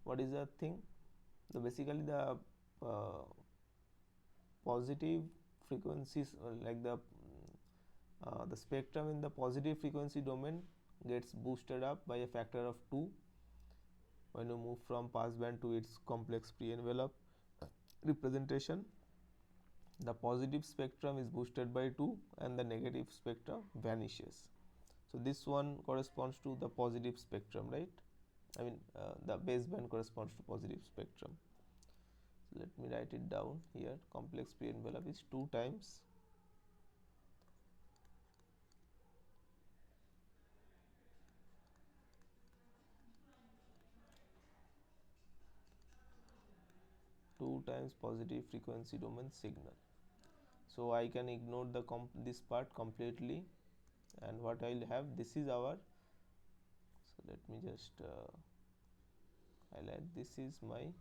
what is the thing? So basically the positive frequencies, like the spectrum in the positive frequency domain gets boosted up by a factor of 2 when you move from passband to its complex pre-envelope representation. The positive spectrum is boosted by 2 and the negative spectrum vanishes. So this one corresponds to the positive spectrum, right? I mean the baseband corresponds to positive spectrum. So let me write it down here. Complex pre-envelope is 2 times positive frequency domain signal. So I can ignore the this part completely, and what I will have, this is our, so let me just highlight, this is my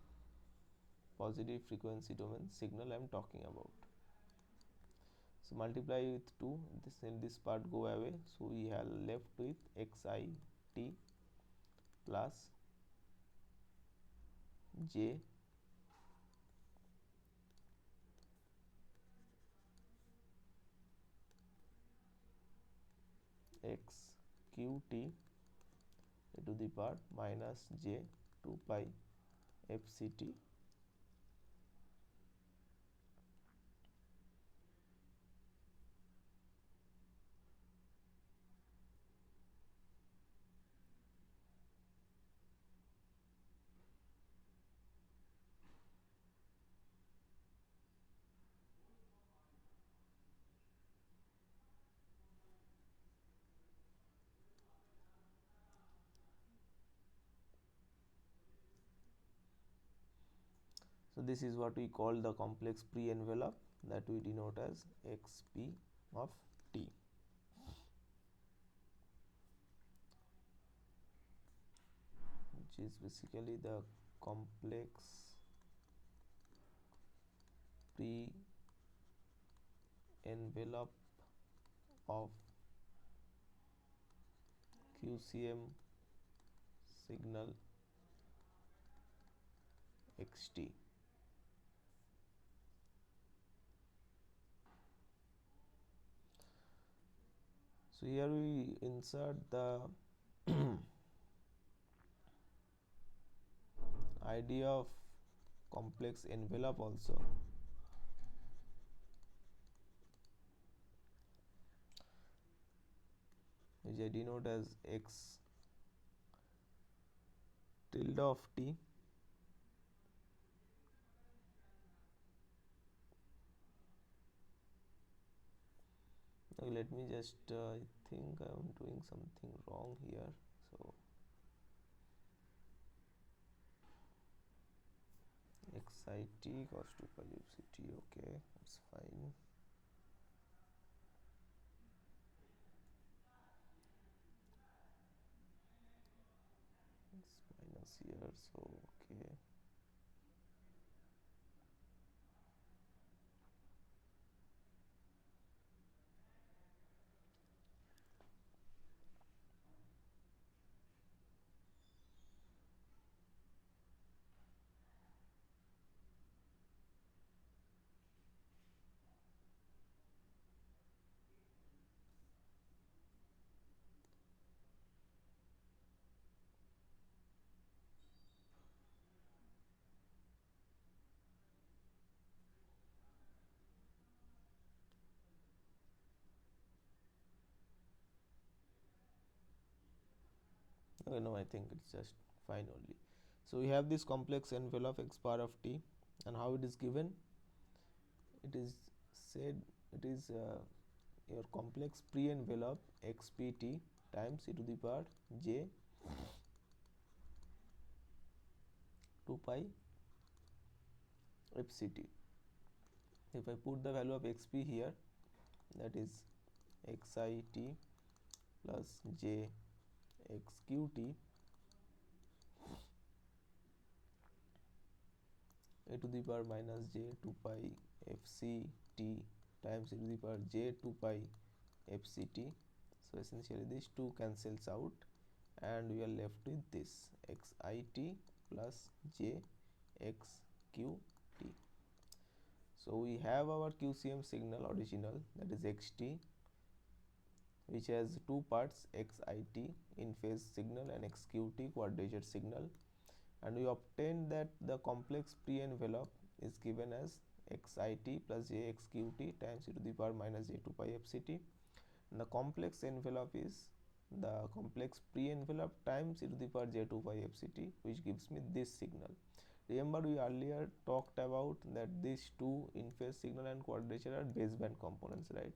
positive frequency domain signal I am talking about. So multiply with 2, this and this part go away, so we are left with xit plus j xqt to the power minus j 2 pi fct So this is what we call the complex pre-envelope, that we denote as xp of t. Which is basically the complex pre-envelope of QCM signal xt. So here we insert the idea of complex envelope also. Which I denote as x tilde of t. Okay, let me just I think I am doing something wrong here. So xit cos 2 pi fct, okay, that's fine. It's minus here, so okay. Okay, no, I think it's just fine only. So we have this complex envelope x bar of t, and how it is given? It is said it is your complex pre-envelope xpt times e to the power j 2 pi fct. If I put the value of xp here, that is xit plus j xqt a to the power minus j 2 pi fct times e to the power j 2 pi fct. So essentially these two cancels out and we are left with this xit plus j xqt. So we have our QCM signal original, that is xt, which has two parts, xit in phase signal and xqt quadrature signal, and we obtained that the complex pre-envelope is given as xit plus j xqt times e to the power minus j 2 pi fct, and the complex envelope is the complex pre-envelope times e to the power j 2 pi fct, which gives me this signal. Remember, we earlier talked about that these two in phase signal and quadrature are baseband components, right?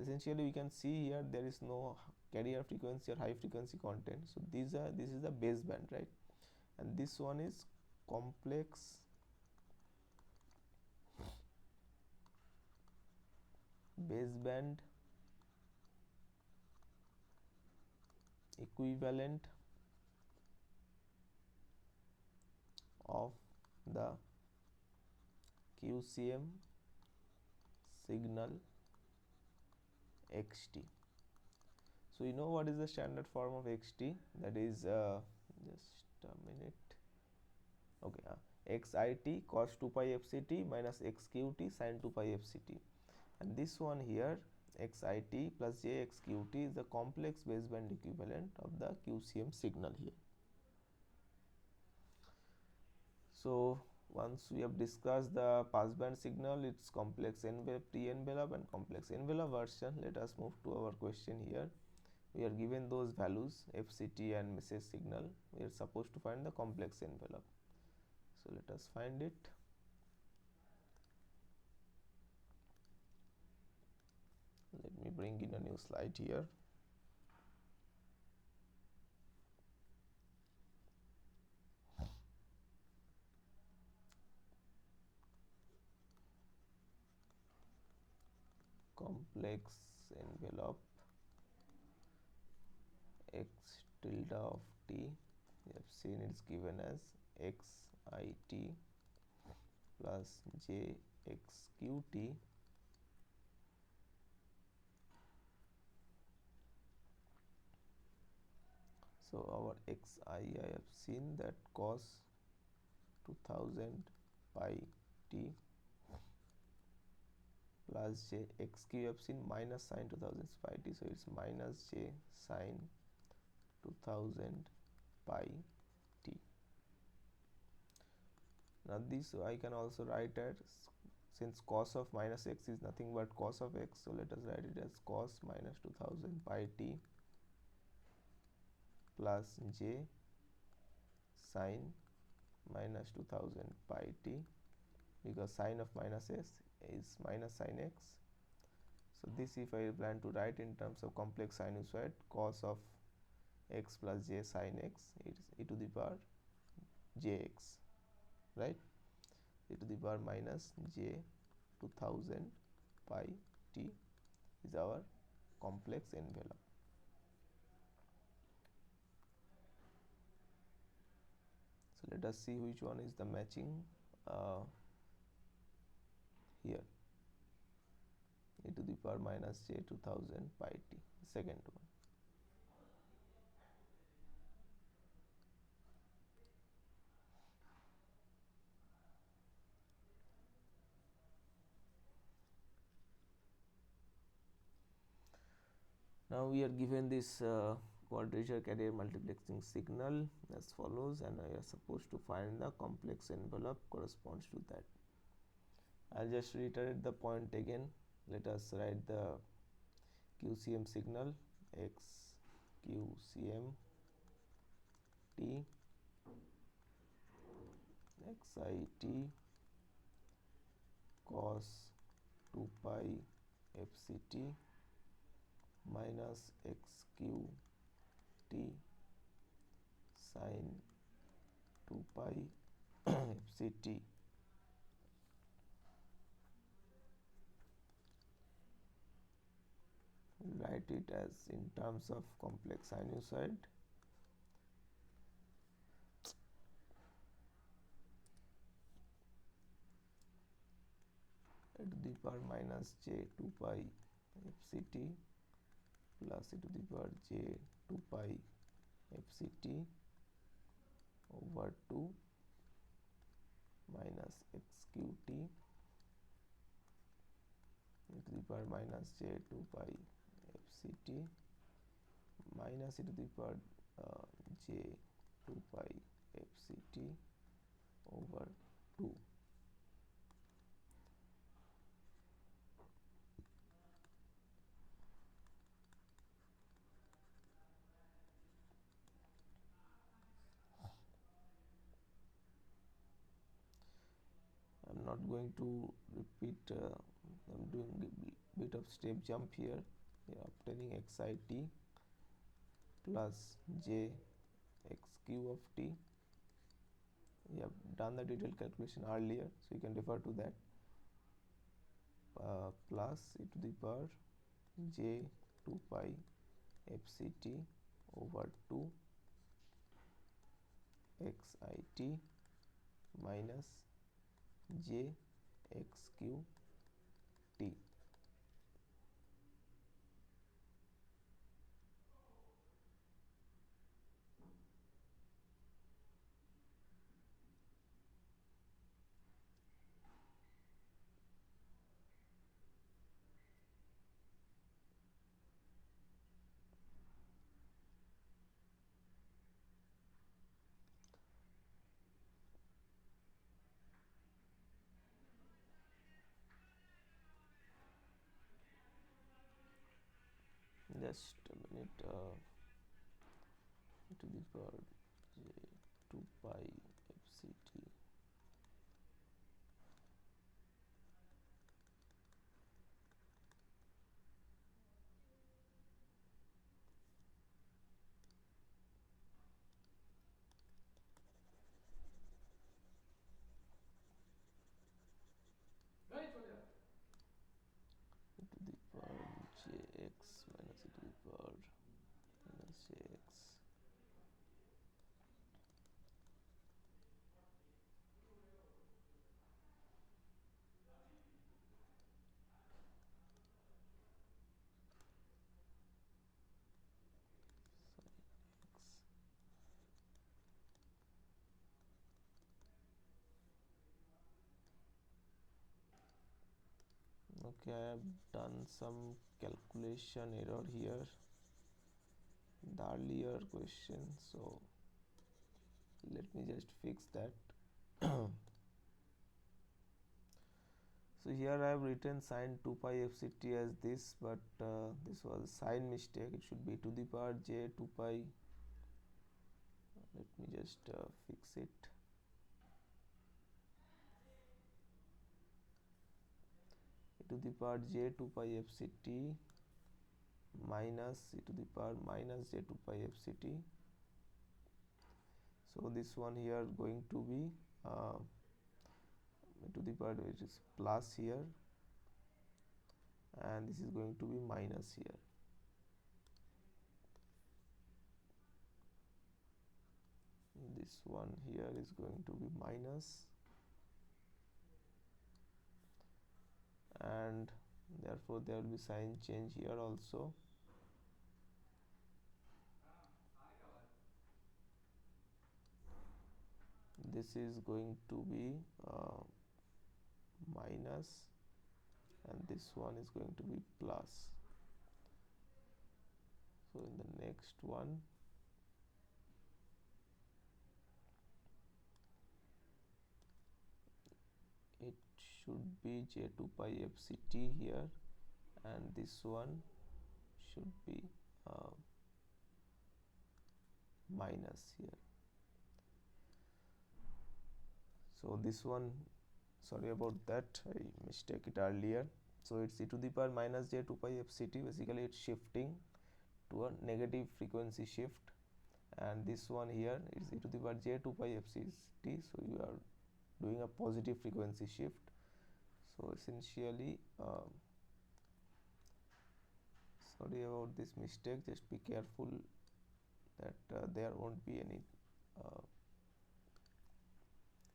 Essentially we can see here there is no carrier frequency or high frequency content, so this is the baseband, right? And this one is complex baseband equivalent of the QCM signal xt. So you know what is the standard form of xt, that is just a minute, okay, xit cos 2 pi fct minus xqt sin 2 pi fct, and this one here xit plus j xqt is the complex baseband equivalent of the QCM signal here. So once we have discussed the passband signal, its complex envelope, pre-envelope and complex envelope version, let us move to our question here. We are given those values fct and message signal. We are supposed to find the complex envelope. So let us find it. Let me bring in a new slide here. complex envelope x tilde of t. You have seen it's given as xit plus jxqt so our xi I have seen that cos 2000 pi t plus j xq you have seen minus sine 2000 pi t, so it's minus j sine 2000 pi t. Now this I can also write as, since cos of minus x is nothing but cos of x, so let us write it as cos minus 2000 pi t plus j sine minus 2000 pi t, because sine of minus s is minus sine x. So this, if I plan to write in terms of complex sinusoid, cos of x plus j sine x, it is e to the power jx, right? E to the power minus j 2000 pi t is our complex envelope. So let us see which one is the matching here. E to the power minus j 2000 pi t, second one. Now we are given this quadrature carrier multiplexing signal as follows, and we are supposed to find the complex envelope corresponds to that. I'll just reiterate the point again. Let us write the QCM signal x QCM t xit cos 2 pi fct minus xqt sin 2 pi fct. Write it as in terms of complex sinusoid. E to the power minus j 2 pi fct plus e to the power j 2 pi fct over 2 minus xqt e to the power minus j 2 pi fct minus e to the power j 2 pi fct over 2. I'm not going to repeat, I'm doing a bit of step jump here. We are obtaining xit plus j xq of t. We have done the detailed calculation earlier, so you can refer to that. Plus e to the power j 2 pi fct over 2 xit minus j xq t. Just a minute. To the power j 2 pi fct to the power minus e to the power minus jx. Okay, I have done some calculation error here, the earlier question, so let me just fix that. So here I have written sine 2 pi fct as this, but this was a sign mistake. It should be to the power j 2 pi. Let me just fix it. E to the power j 2 pi fct minus e to the power minus j 2 pi fct. So this one here going to be e to the power, which is plus here, and this is going to be minus here. This one here is going to be minus, and therefore there will be sign change here also. This is going to be minus, and this one is going to be plus. So in the next one, it should be j 2 pi fct here, and this one should be minus here. So this one, sorry about that, I mistake it earlier. So it's e to the power minus j 2 pi fct. Basically it's shifting to a negative frequency shift, and this one here is e to the power j 2 pi fct, so you are doing a positive frequency shift. So essentially sorry about this mistake, just be careful that there won't be any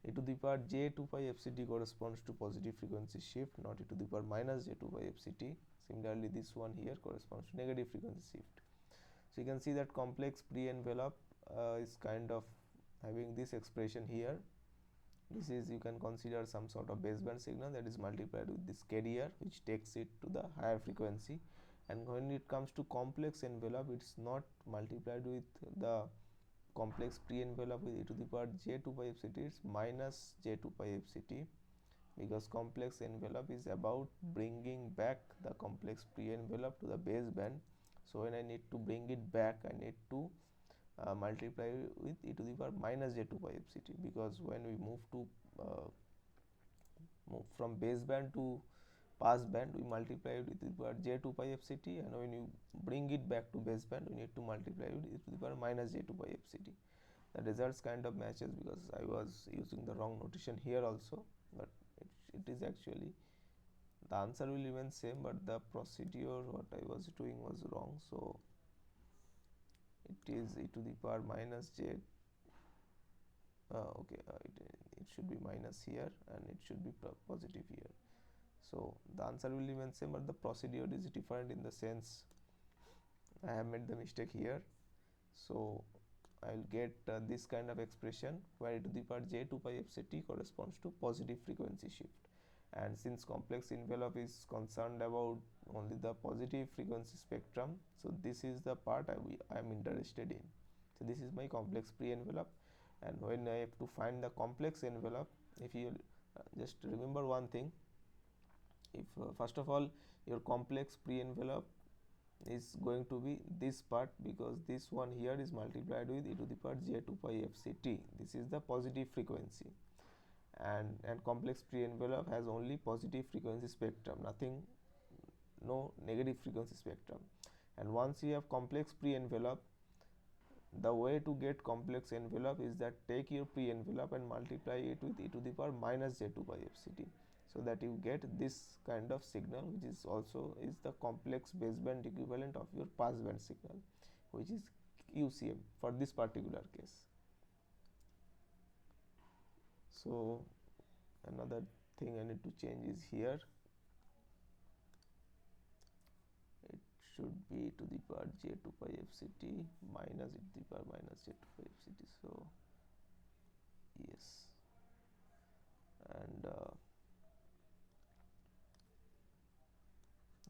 e to the power j 2 pi fct corresponds to positive frequency shift, not e to the power minus j 2 pi fct. Similarly this one here corresponds to negative frequency shift. So you can see that complex pre-envelope is kind of having this expression here. This is, you can consider some sort of baseband signal that is multiplied with this carrier, which takes it to the higher frequency. And when it comes to complex envelope, it's not multiplied with the complex pre-envelope with e to the power j 2 pi fct, it's minus j 2 pi fct, because complex envelope is about bringing back the complex pre-envelope to the baseband. So when I need to bring it back, I need to multiply with e to the power minus j 2 pi fct, because when we move from baseband to passband, we multiply with e to the power j 2 pi fct, and when you bring it back to baseband, we need to multiply with e to the power minus j 2 pi fct. The results kind of matches, because I was using the wrong notation here also, but it is actually, the answer will remain same, but the procedure what I was doing was wrong. So it is e to the power minus j, it should be minus here, and it should be positive here. So the answer will remain same, but the procedure is different, in the sense I have made the mistake here. So I'll get this kind of expression where e to the power j 2 pi fct corresponds to positive frequency shift. And since complex envelope is concerned about only the positive frequency spectrum, so this is the part I am interested in. So this is my complex pre-envelope, and when I have to find the complex envelope, if you just remember one thing, if first of all your complex pre-envelope is going to be this part, because this one here is multiplied with e to the power j 2 pi fct. This is the positive frequency, and complex pre-envelope has only positive frequency spectrum, nothing, no negative frequency spectrum. And once you have complex pre-envelope, the way to get complex envelope is that take your pre-envelope and multiply it with e to the power minus j 2 pi fct. so that you get this kind of signal, which is also is the complex baseband equivalent of your passband signal, which is QCM for this particular case. So another thing I need to change is here it should be to the power j2 pi fct minus e to the power minus j2 pi fct. So yes, and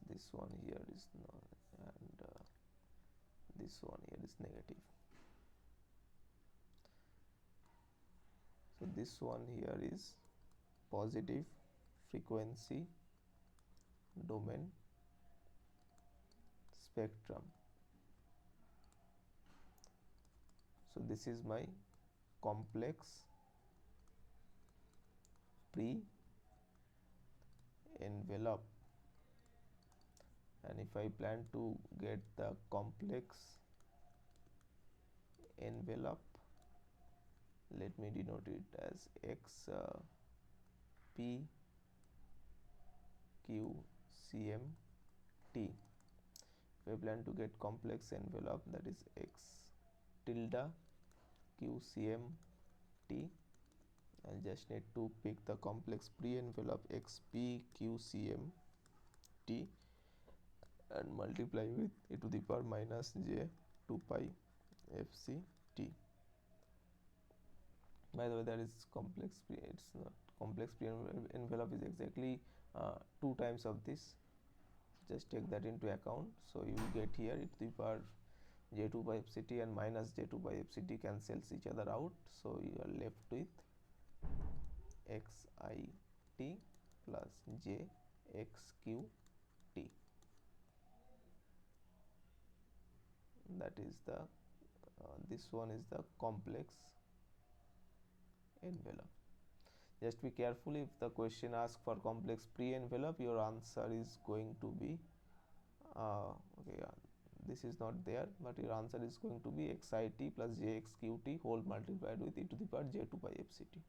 this one here is not, and this one here is negative. So this one here is positive frequency domain spectrum. So this is my complex pre-envelope, and if I plan to get the complex envelope, let me denote it as x p q cm t. If I plan to get complex envelope, that is x tilde q cm t, I just need to pick the complex pre-envelope x p q cm t and multiply with e to the power minus j 2 pi fc t. By the way, that is complex it's not complex pre-envelope is exactly 2 times of this. Just take that into account. So you get here e to the power j2 by fct and minus j2 by fct cancels each other out, so you are left with xit plus jxqt. That is the this one is the complex envelope. Just be careful, if the question asks for complex pre-envelope, your answer is going to be okay, this is not there, but your answer is going to be xit plus jxqt whole multiplied with e to the power j2 by fct.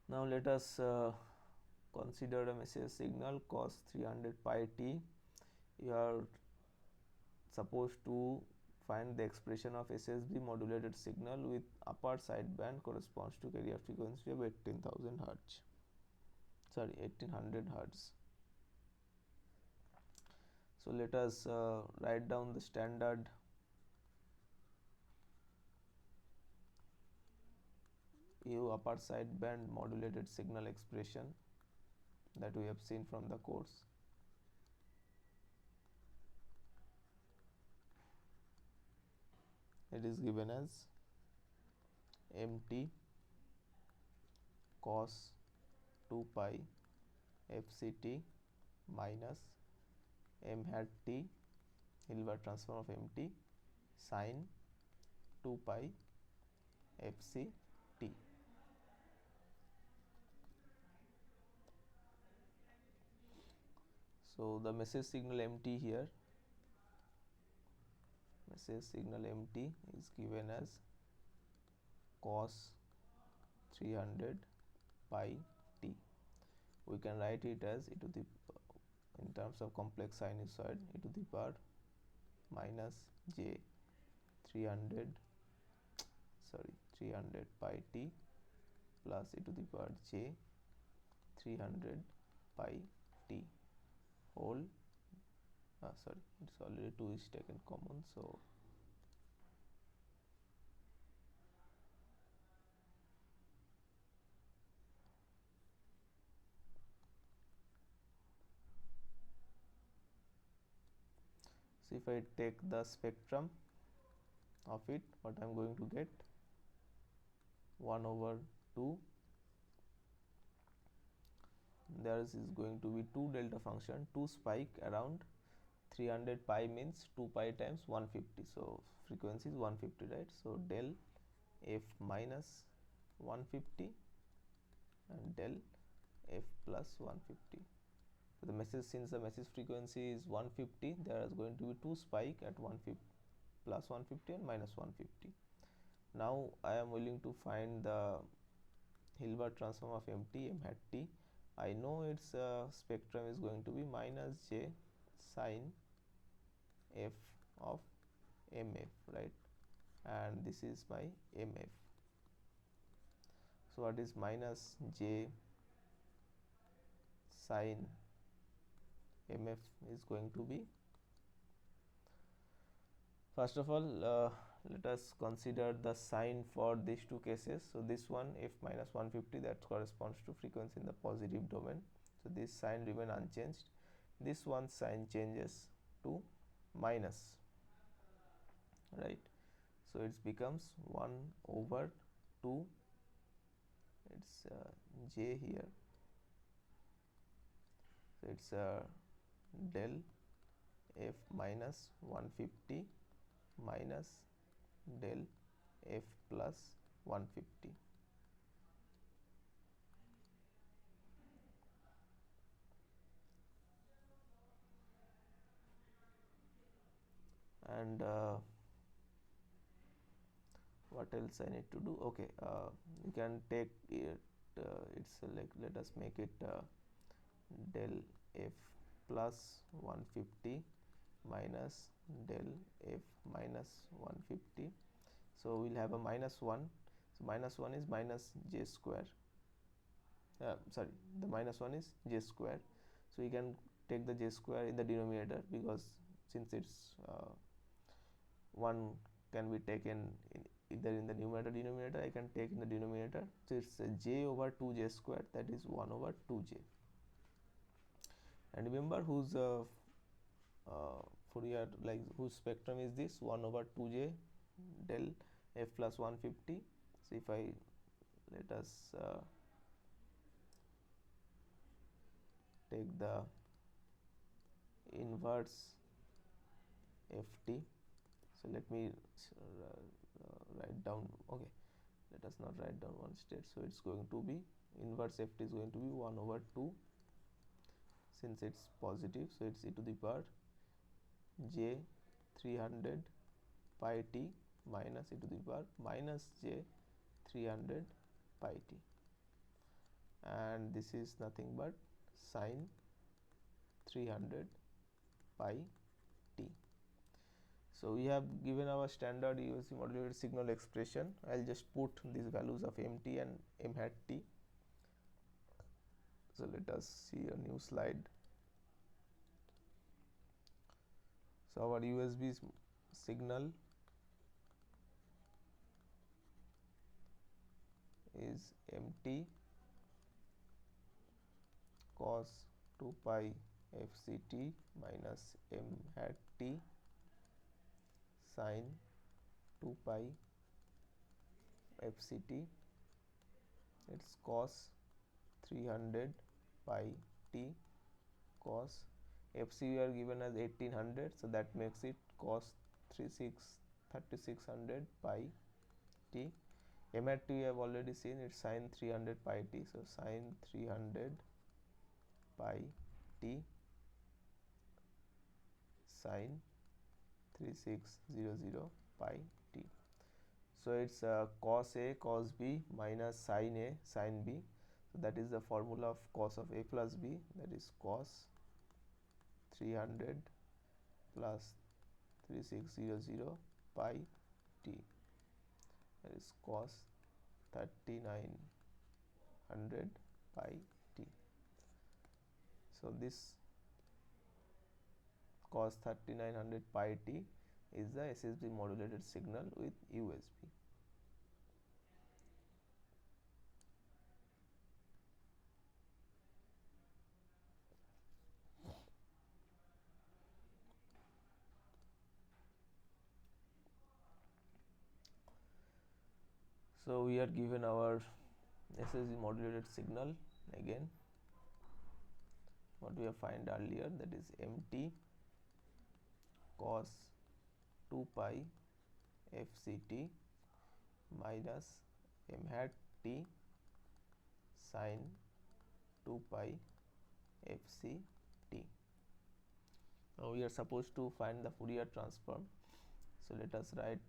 Now let us consider a message signal cos 300 pi t. You are supposed to find the expression of SSB modulated signal with upper sideband corresponds to carrier frequency of 18,000 Hz. Sorry, 1800 Hz. So let us write down the standard U upper sideband modulated signal expression that we have seen from the course. It is given as mt cos 2 pi fct minus m hat t Hilbert transform of mt sin 2 pi fct. So the message signal mt here, message signal mt is given as cos 300 pi t. We can write it as e to the, in terms of complex sinusoid, e to the power minus j 300 pi t plus e to the power j 300 pi t whole sorry, it's already 2 is taken common, so if I take the spectrum of it, what I am going to get 1/2 there is going to be two delta function, two spike around 300 pi means 2 pi times 150. So frequency is 150, right? So del f minus 150 and del f plus 150. So the message, since the message frequency is 150, there is going to be two spike at 150 plus 150 and minus 150. Now I am willing to find the Hilbert transform of MT m hat t. I know its spectrum is going to be minus j sine f of mf, right? And this is my mf. So what is minus j sine mf is going to be? First of all, let us consider the sign for these two cases. So this one f minus 150, that corresponds to frequency in the positive domain. So this sign remain unchanged. This one sign changes to minus, right? So it becomes 1 over 2, it's j here, so it's del f minus 150 minus del f plus 150. And what else I need to do? Okay, you can take it, it's like, let us make it del f plus 150 minus del f minus 150. So we'll have a minus 1. So minus 1 is minus j square. Sorry, the minus 1 is j square. So you can take the j square in the denominator, because since it's 1 can be taken in either in the numerator denominator, I can take in the denominator. So it's j over 2j square, that is 1 over 2j. And remember whose Fourier, like whose spectrum is this? 1 over 2j del f plus 150. So if I, let us take the inverse ft. So let me write down, okay, let us not write down one state. So it's going to be, inverse ft is going to be 1 over 2, since it's positive, so it's e to the power j 300 pi t minus e to the power minus j 300 pi t, and this is nothing but sine 300 pi t. So we have given our standard USB modulated signal expression. I'll just put these values of mt and m hat t. So let us see a new slide. So our USB signal is mt cos 2 pi fct minus m hat t sine 2 pi fct, it's cos 300 pi t cos fc we are given as 1800, so that makes it cos 3600 pi t. m at t we have already seen, it's sine 300 pi t, so sine 300 pi t sine 3600 pi t. So it's cos a cos b minus sin a sin b. So that is the formula of cos of a plus b, that is cos 300 plus 3600 pi t, that is cos 3900 pi t. So this cos 3900 pi t is the SSB modulated signal with USB. So we are given our SSB modulated signal again. what we have find earlier, that is mt cos 2 pi fct minus m hat t sin 2 pi fct. Now we are supposed to find the Fourier transform, so let us write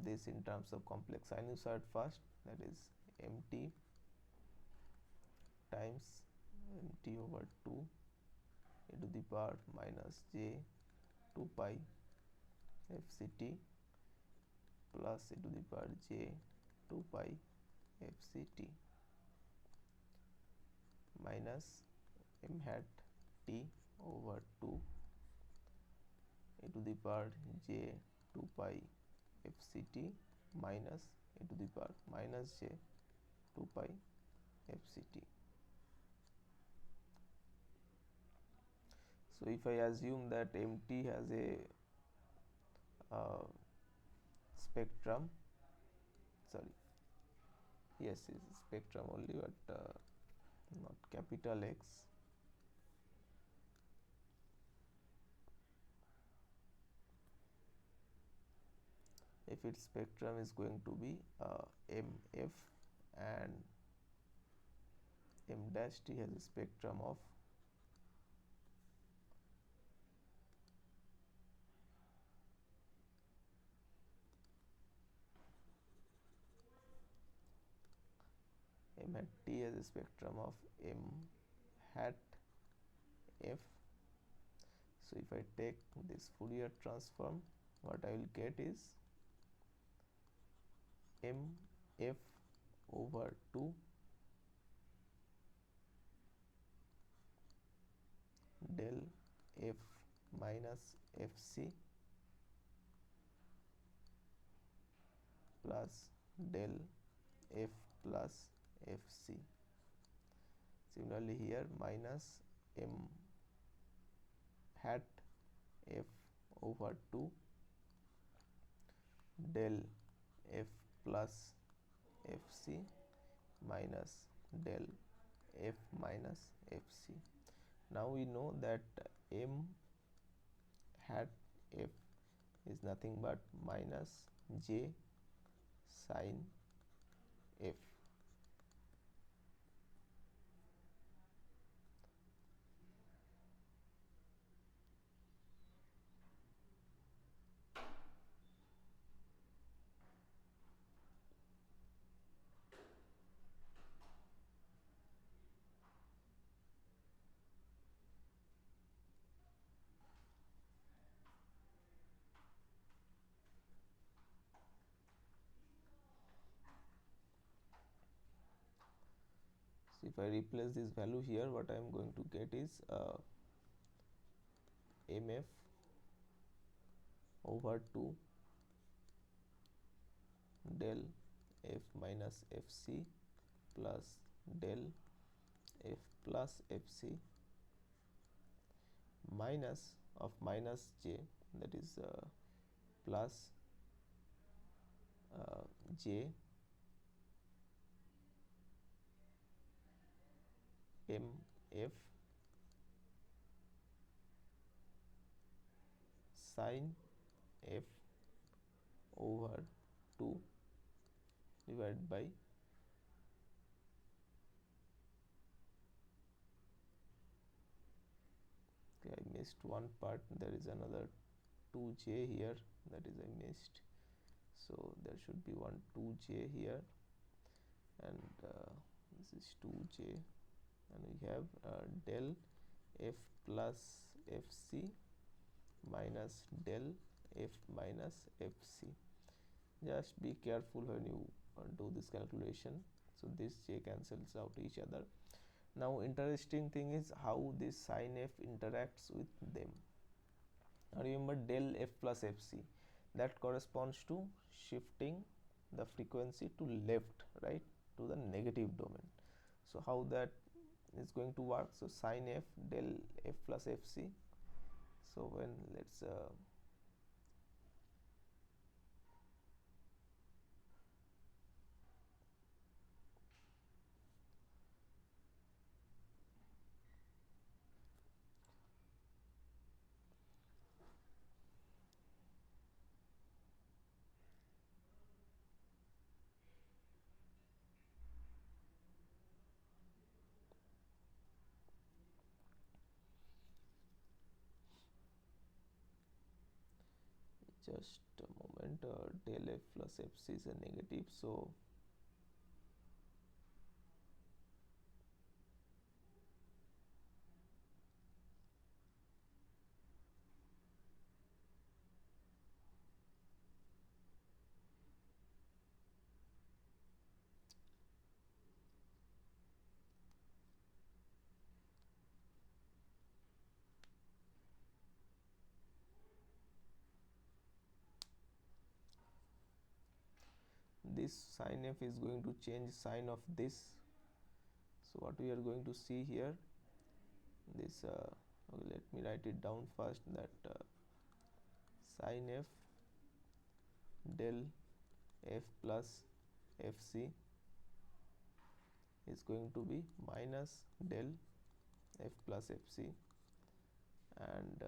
this in terms of complex sinusoid first, that is mt times mt over 2 e to the power minus j 2 pi fct plus e to the power j 2 pi fct minus m hat t over 2 e to the power j 2 pi fct minus e to the power minus j 2 pi fct. So if I assume that mt has a spectrum, sorry, yes, it's spectrum only, but not capital X. If its spectrum is going to be mf and m dash t has a spectrum of m hat t has a spectrum of m hat f. So if I take this Fourier transform, what I will get is m f over 2 del f minus fc plus del f plus fc. Similarly here minus m hat f over 2 del f plus fc minus del f minus fc. Now we know that m hat f is nothing but minus j sin f. So if I replace this value here, what I am going to get is mf over 2 del f minus fc plus del f plus fc minus of minus j, that is plus j m f sin f over 2 divided by okay, I missed one part, there is another 2j here, that is I missed, so there should be one 2j here, and this is 2j, and we have del f plus fc minus del f minus fc. Just be careful when you do this calculation, so this j cancels out each other. Now interesting thing is how this sin f interacts with them. Now remember del f plus fc, that corresponds to shifting the frequency to left, right, to the negative domain. So how that is going to work? So sin f del f plus fc, so when let's just a moment. Del f plus fc is a negative, so this sin f is going to change sign of this. So what we are going to see here, this okay, let me write it down first, that sin f del f plus fc is going to be minus del f plus fc, and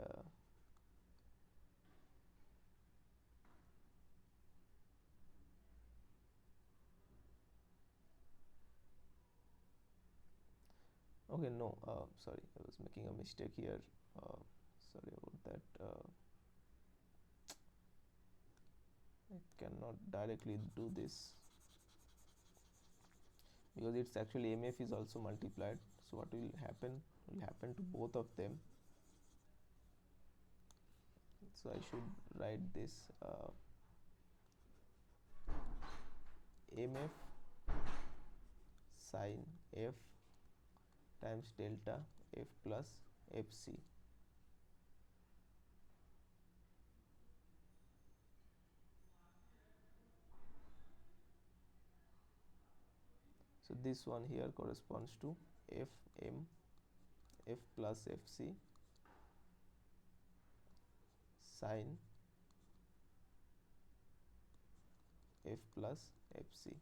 okay, no, sorry, I was making a mistake here. Sorry about that. I cannot directly do this because it's actually mf is also multiplied. So what will happen to both of them. So I should write this mf sin f times delta f plus fc. So this one here corresponds to fm f plus fc sin f plus fc.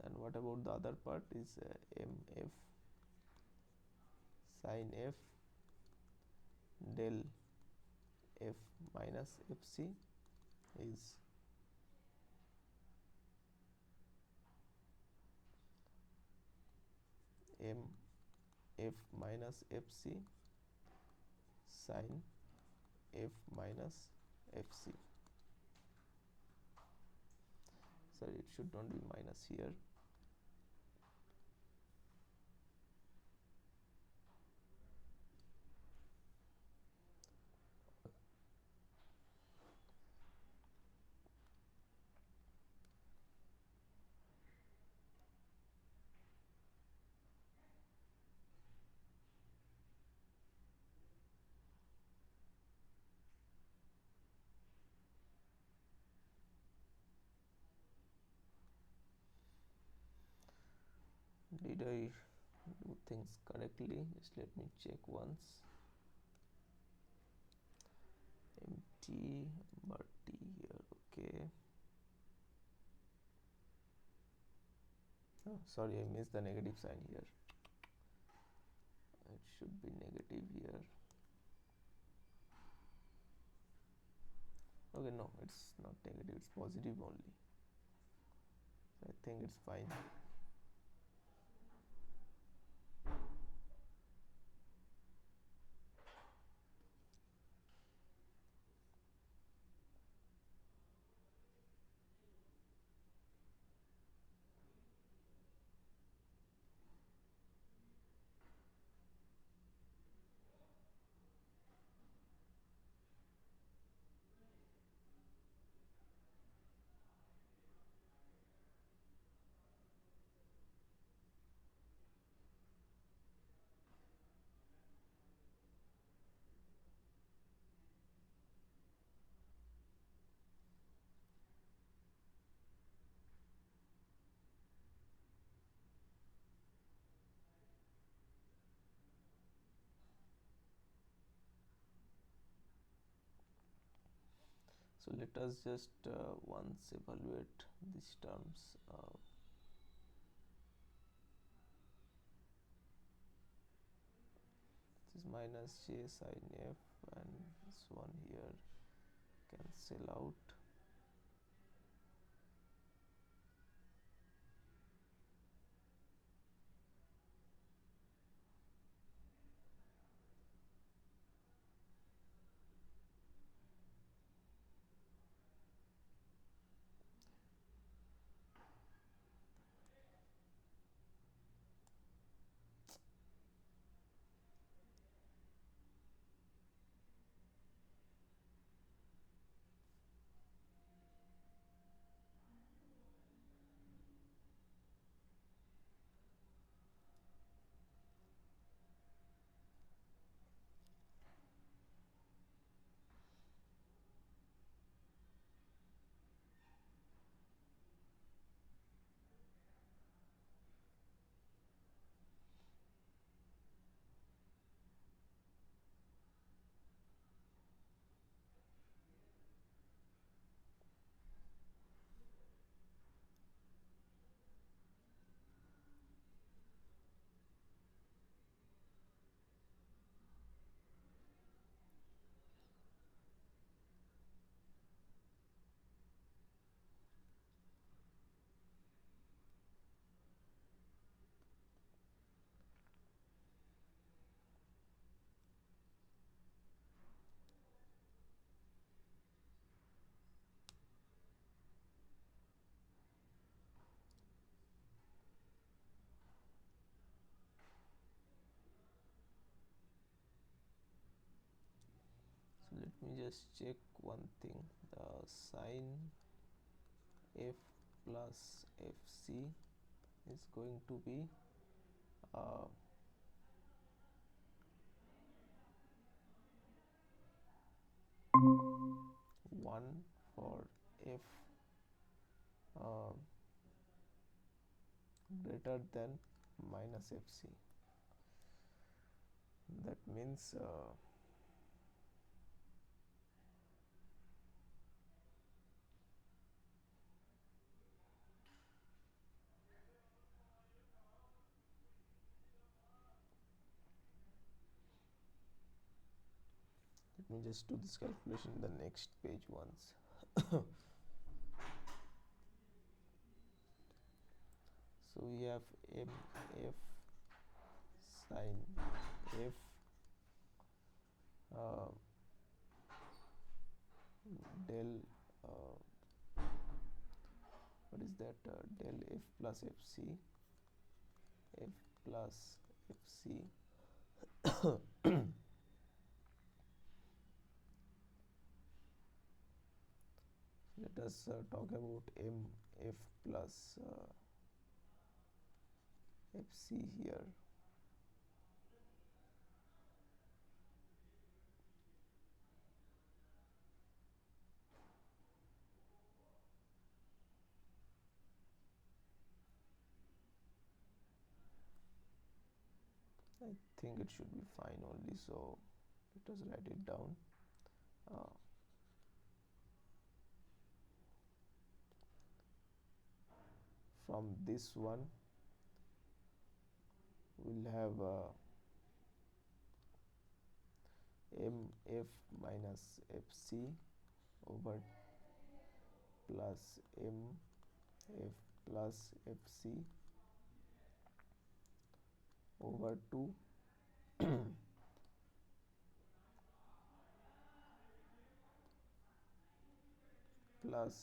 And what about the other part is mf sin f del f minus fc is m f minus fc sin f minus fc. Sorry, it should not be minus here. Did I do things correctly? Just let me check once. Empty but t here, okay. Oh, sorry, I missed the negative sign here. It should be negative here. Okay, no, it's not negative, it's positive only. So I think it's fine. So let us just once evaluate these terms. This is minus j sin f, and this one here cancel out. me just check one thing. The sine f plus fc is going to be uh, 1 for f uh, greater than minus fc. That means let me just do this calculation in the next page once. So we have mf sine f uh, del what is that, del f plus fc, f plus fc let us talk about mf plus fc here. I think it should be fine only, so let us write it down. uh, from this one we'll have mf minus fc over plus mf plus fc over 2 plus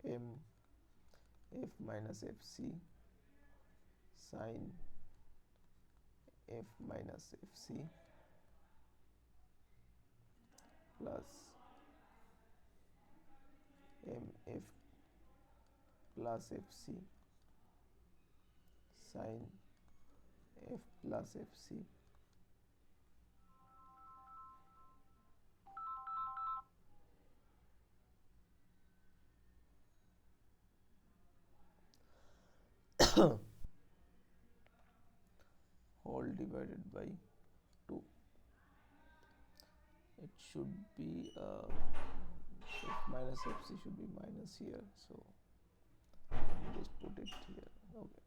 m f minus fc sine f minus fc plus m f plus fc sine f plus fc whole divided by 2. It should be f minus fc should be minus here, so just put it here. Okay,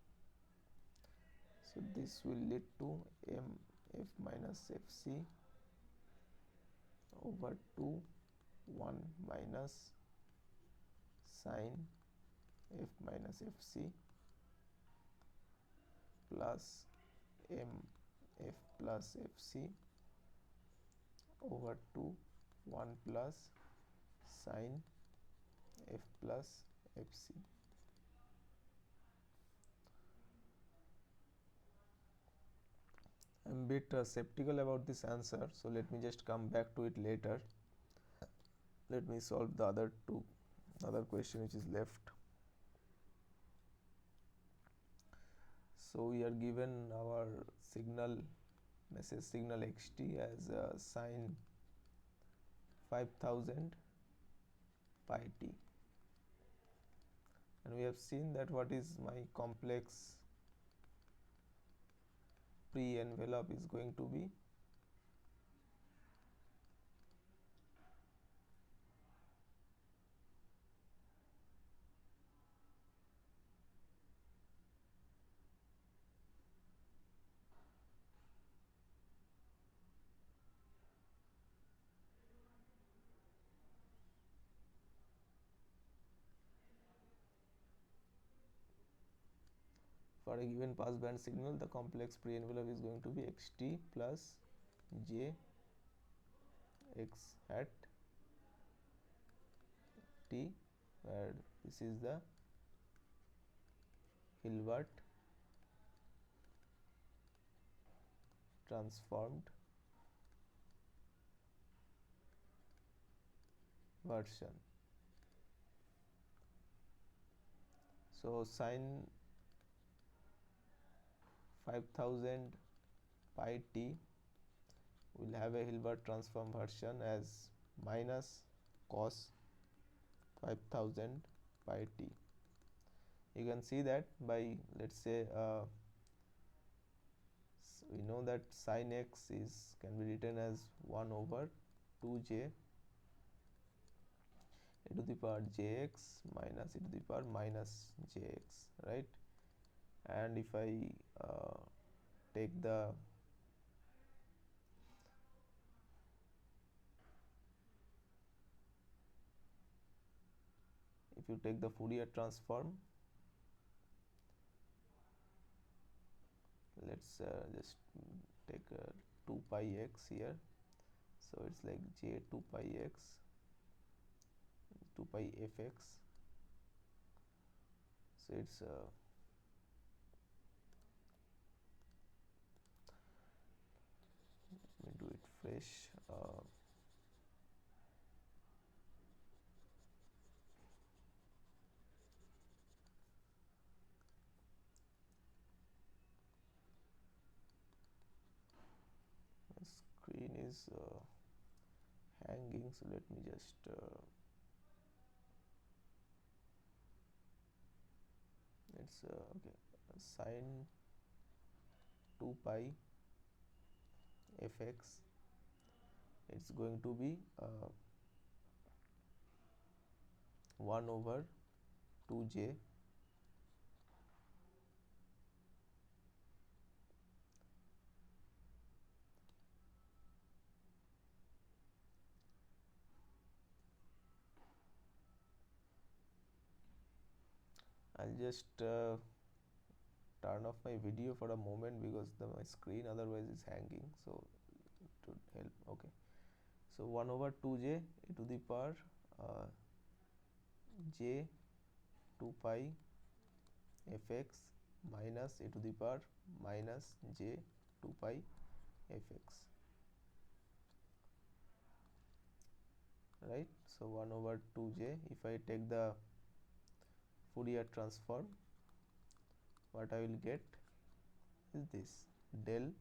so this will lead to m f minus fc over 2 1 minus sine f minus fc plus m f plus fc over 2 1 plus sine f plus fc. I'm a bit skeptical about this answer, so let me just come back to it later. Let me solve the other question which is left. So we are given our signal, message signal xt as sine 5000 pi t, and we have seen that what is my complex pre-envelope is going to be for a given passband signal, the complex pre-envelope is going to be xt plus j x hat t, where this is the Hilbert transformed version. So sine 5000 pi t will have a Hilbert transform version as minus cos 5000 pi t. You can see that by, let's say, we know that sin x is can be written as 1 over 2j e to the power jx minus e to the power minus jx, right? And if I take the if you take the Fourier transform, let's just take 2 pi x here, so it's like j 2 pi x 2 pi fx, so it's let me do it fresh. My screen is hanging, so let me just it's okay, sine 2 pi fx, it's going to be 1 over 2j I'll just turn off my video for a moment because my screen otherwise is hanging, so it would help. Okay, so 1 over 2j e to the power j 2 pi fx minus e to the power minus j 2 pi fx, right? So 1 over 2j, if I take the Fourier transform, what I will get is this del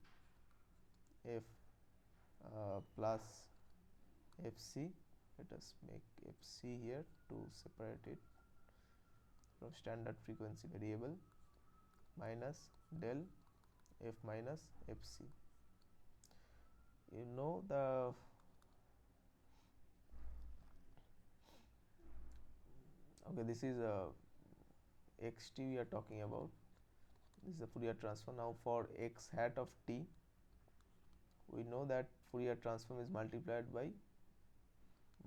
f plus fc. Let us make fc here to separate it from standard frequency variable, minus del f minus fc. You know the okay, this is a xt we are talking about. This is the Fourier transform. Now for x hat of t, we know that Fourier transform is multiplied by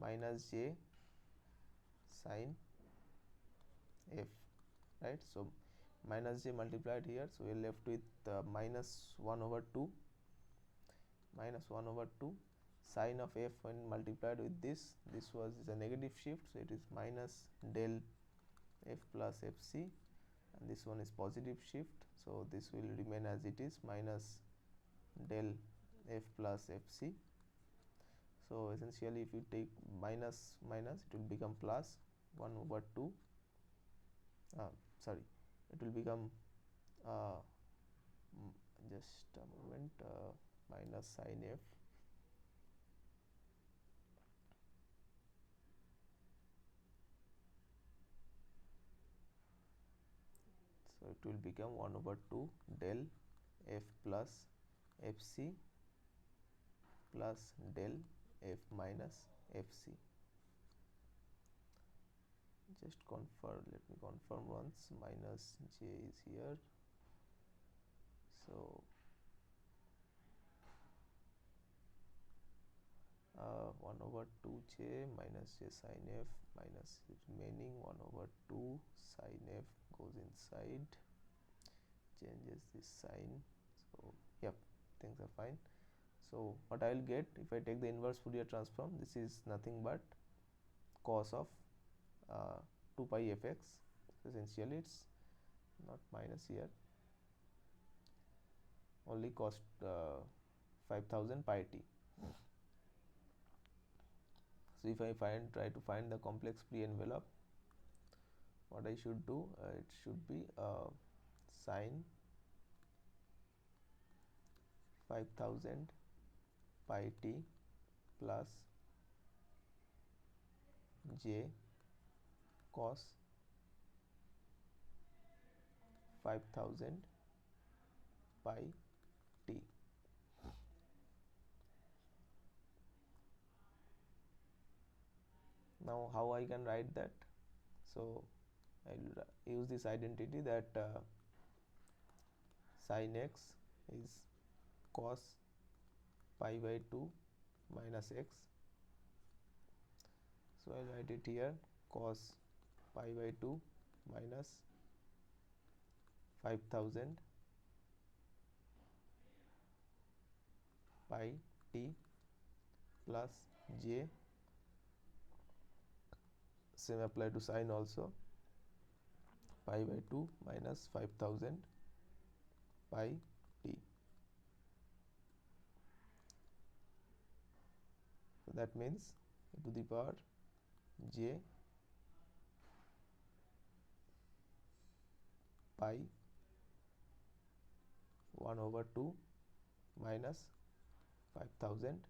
minus j sine f, right? So minus j multiplied here, so we are left with minus 1 over 2 sine of f when multiplied with this was is a negative shift, so it is minus del f plus fc, and this one is positive shift, so this will remain as it is, minus del f plus fc. So essentially if you take minus minus, it will become plus 1 over 2 sorry, it will become just a moment, minus sine f, so it will become 1 over 2 del f plus fc plus del f minus fc. Just confirm, let me confirm once, minus j is here, so 1 over 2j minus j sine f minus remaining 1 over 2 sine f goes inside, changes this sign, so yep, things are fine. So what I will get if I take the inverse Fourier transform, this is nothing but cos of 2 pi fx, essentially it's not minus here, only cos 5000 pi t. So if I try to find the complex pre-envelope, what I should do, it should be sine 5000 pi t plus j cos 5000 pi t. Now how I can write that? So I'll use this identity that sin x is cos pi by 2 minus x. So I'll write it here, cos pi by 2 minus 5000 pi t plus j, same apply to sine also, pi by 2 minus 5000 pi t. So that means e to the power j pi 1 over 2 minus 5000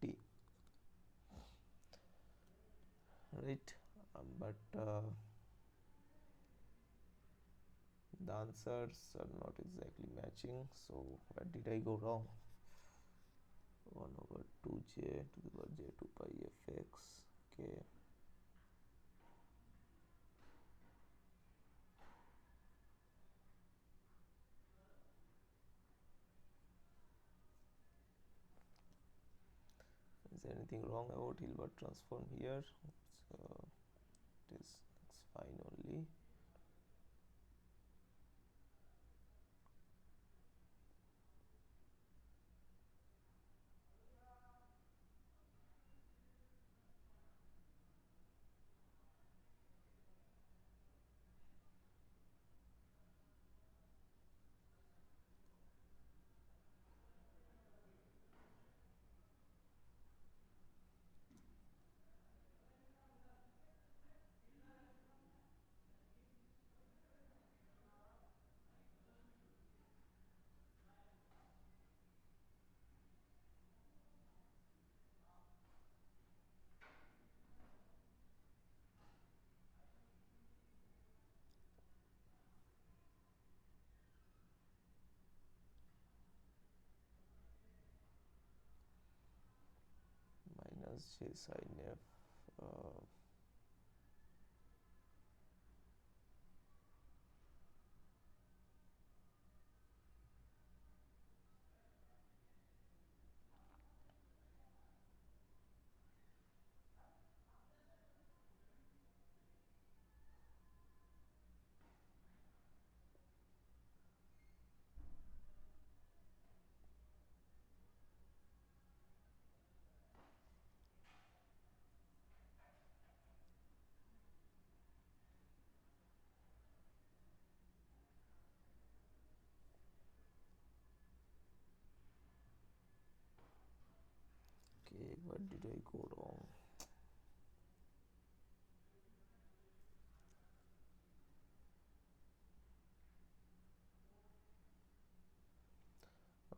t, right? But the answers are not exactly matching, so where did I go wrong? 1 over 2j to the power j2 pi fx. Okay, is there anything wrong about Hilbert transform here? So it's fine only. Minus j sin f. Okay, where did I go wrong?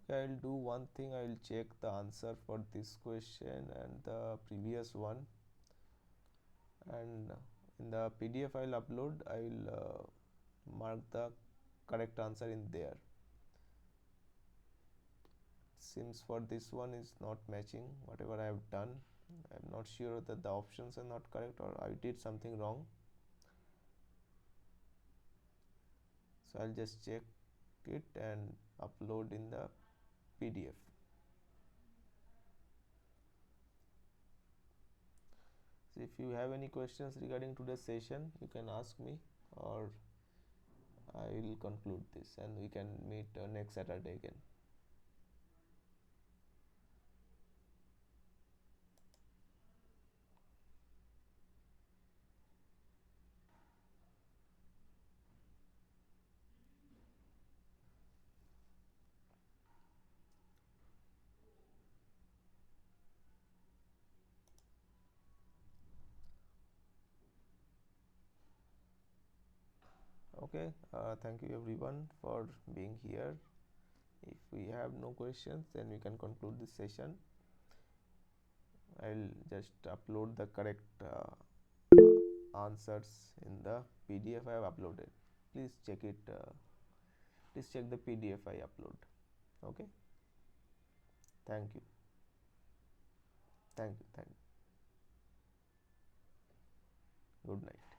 Okay, I'll do one thing. I'll check the answer for this question and the previous one, and in the PDF I'll upload, I will mark the correct answer in there. Seems for this one is not matching whatever I have done. I'm not sure that the options are not correct or I did something wrong. So I'll just check it and upload in the PDF. So if you have any questions regarding today's session, you can ask me, or I will conclude this and we can meet next Saturday again. Okay, thank you everyone for being here. If we have no questions, then we can conclude this session. I'll just upload the correct answers in the PDF I have uploaded. Please check it. Please check the PDF I upload. Okay. Thank you. Thank you. Thank you. Good night.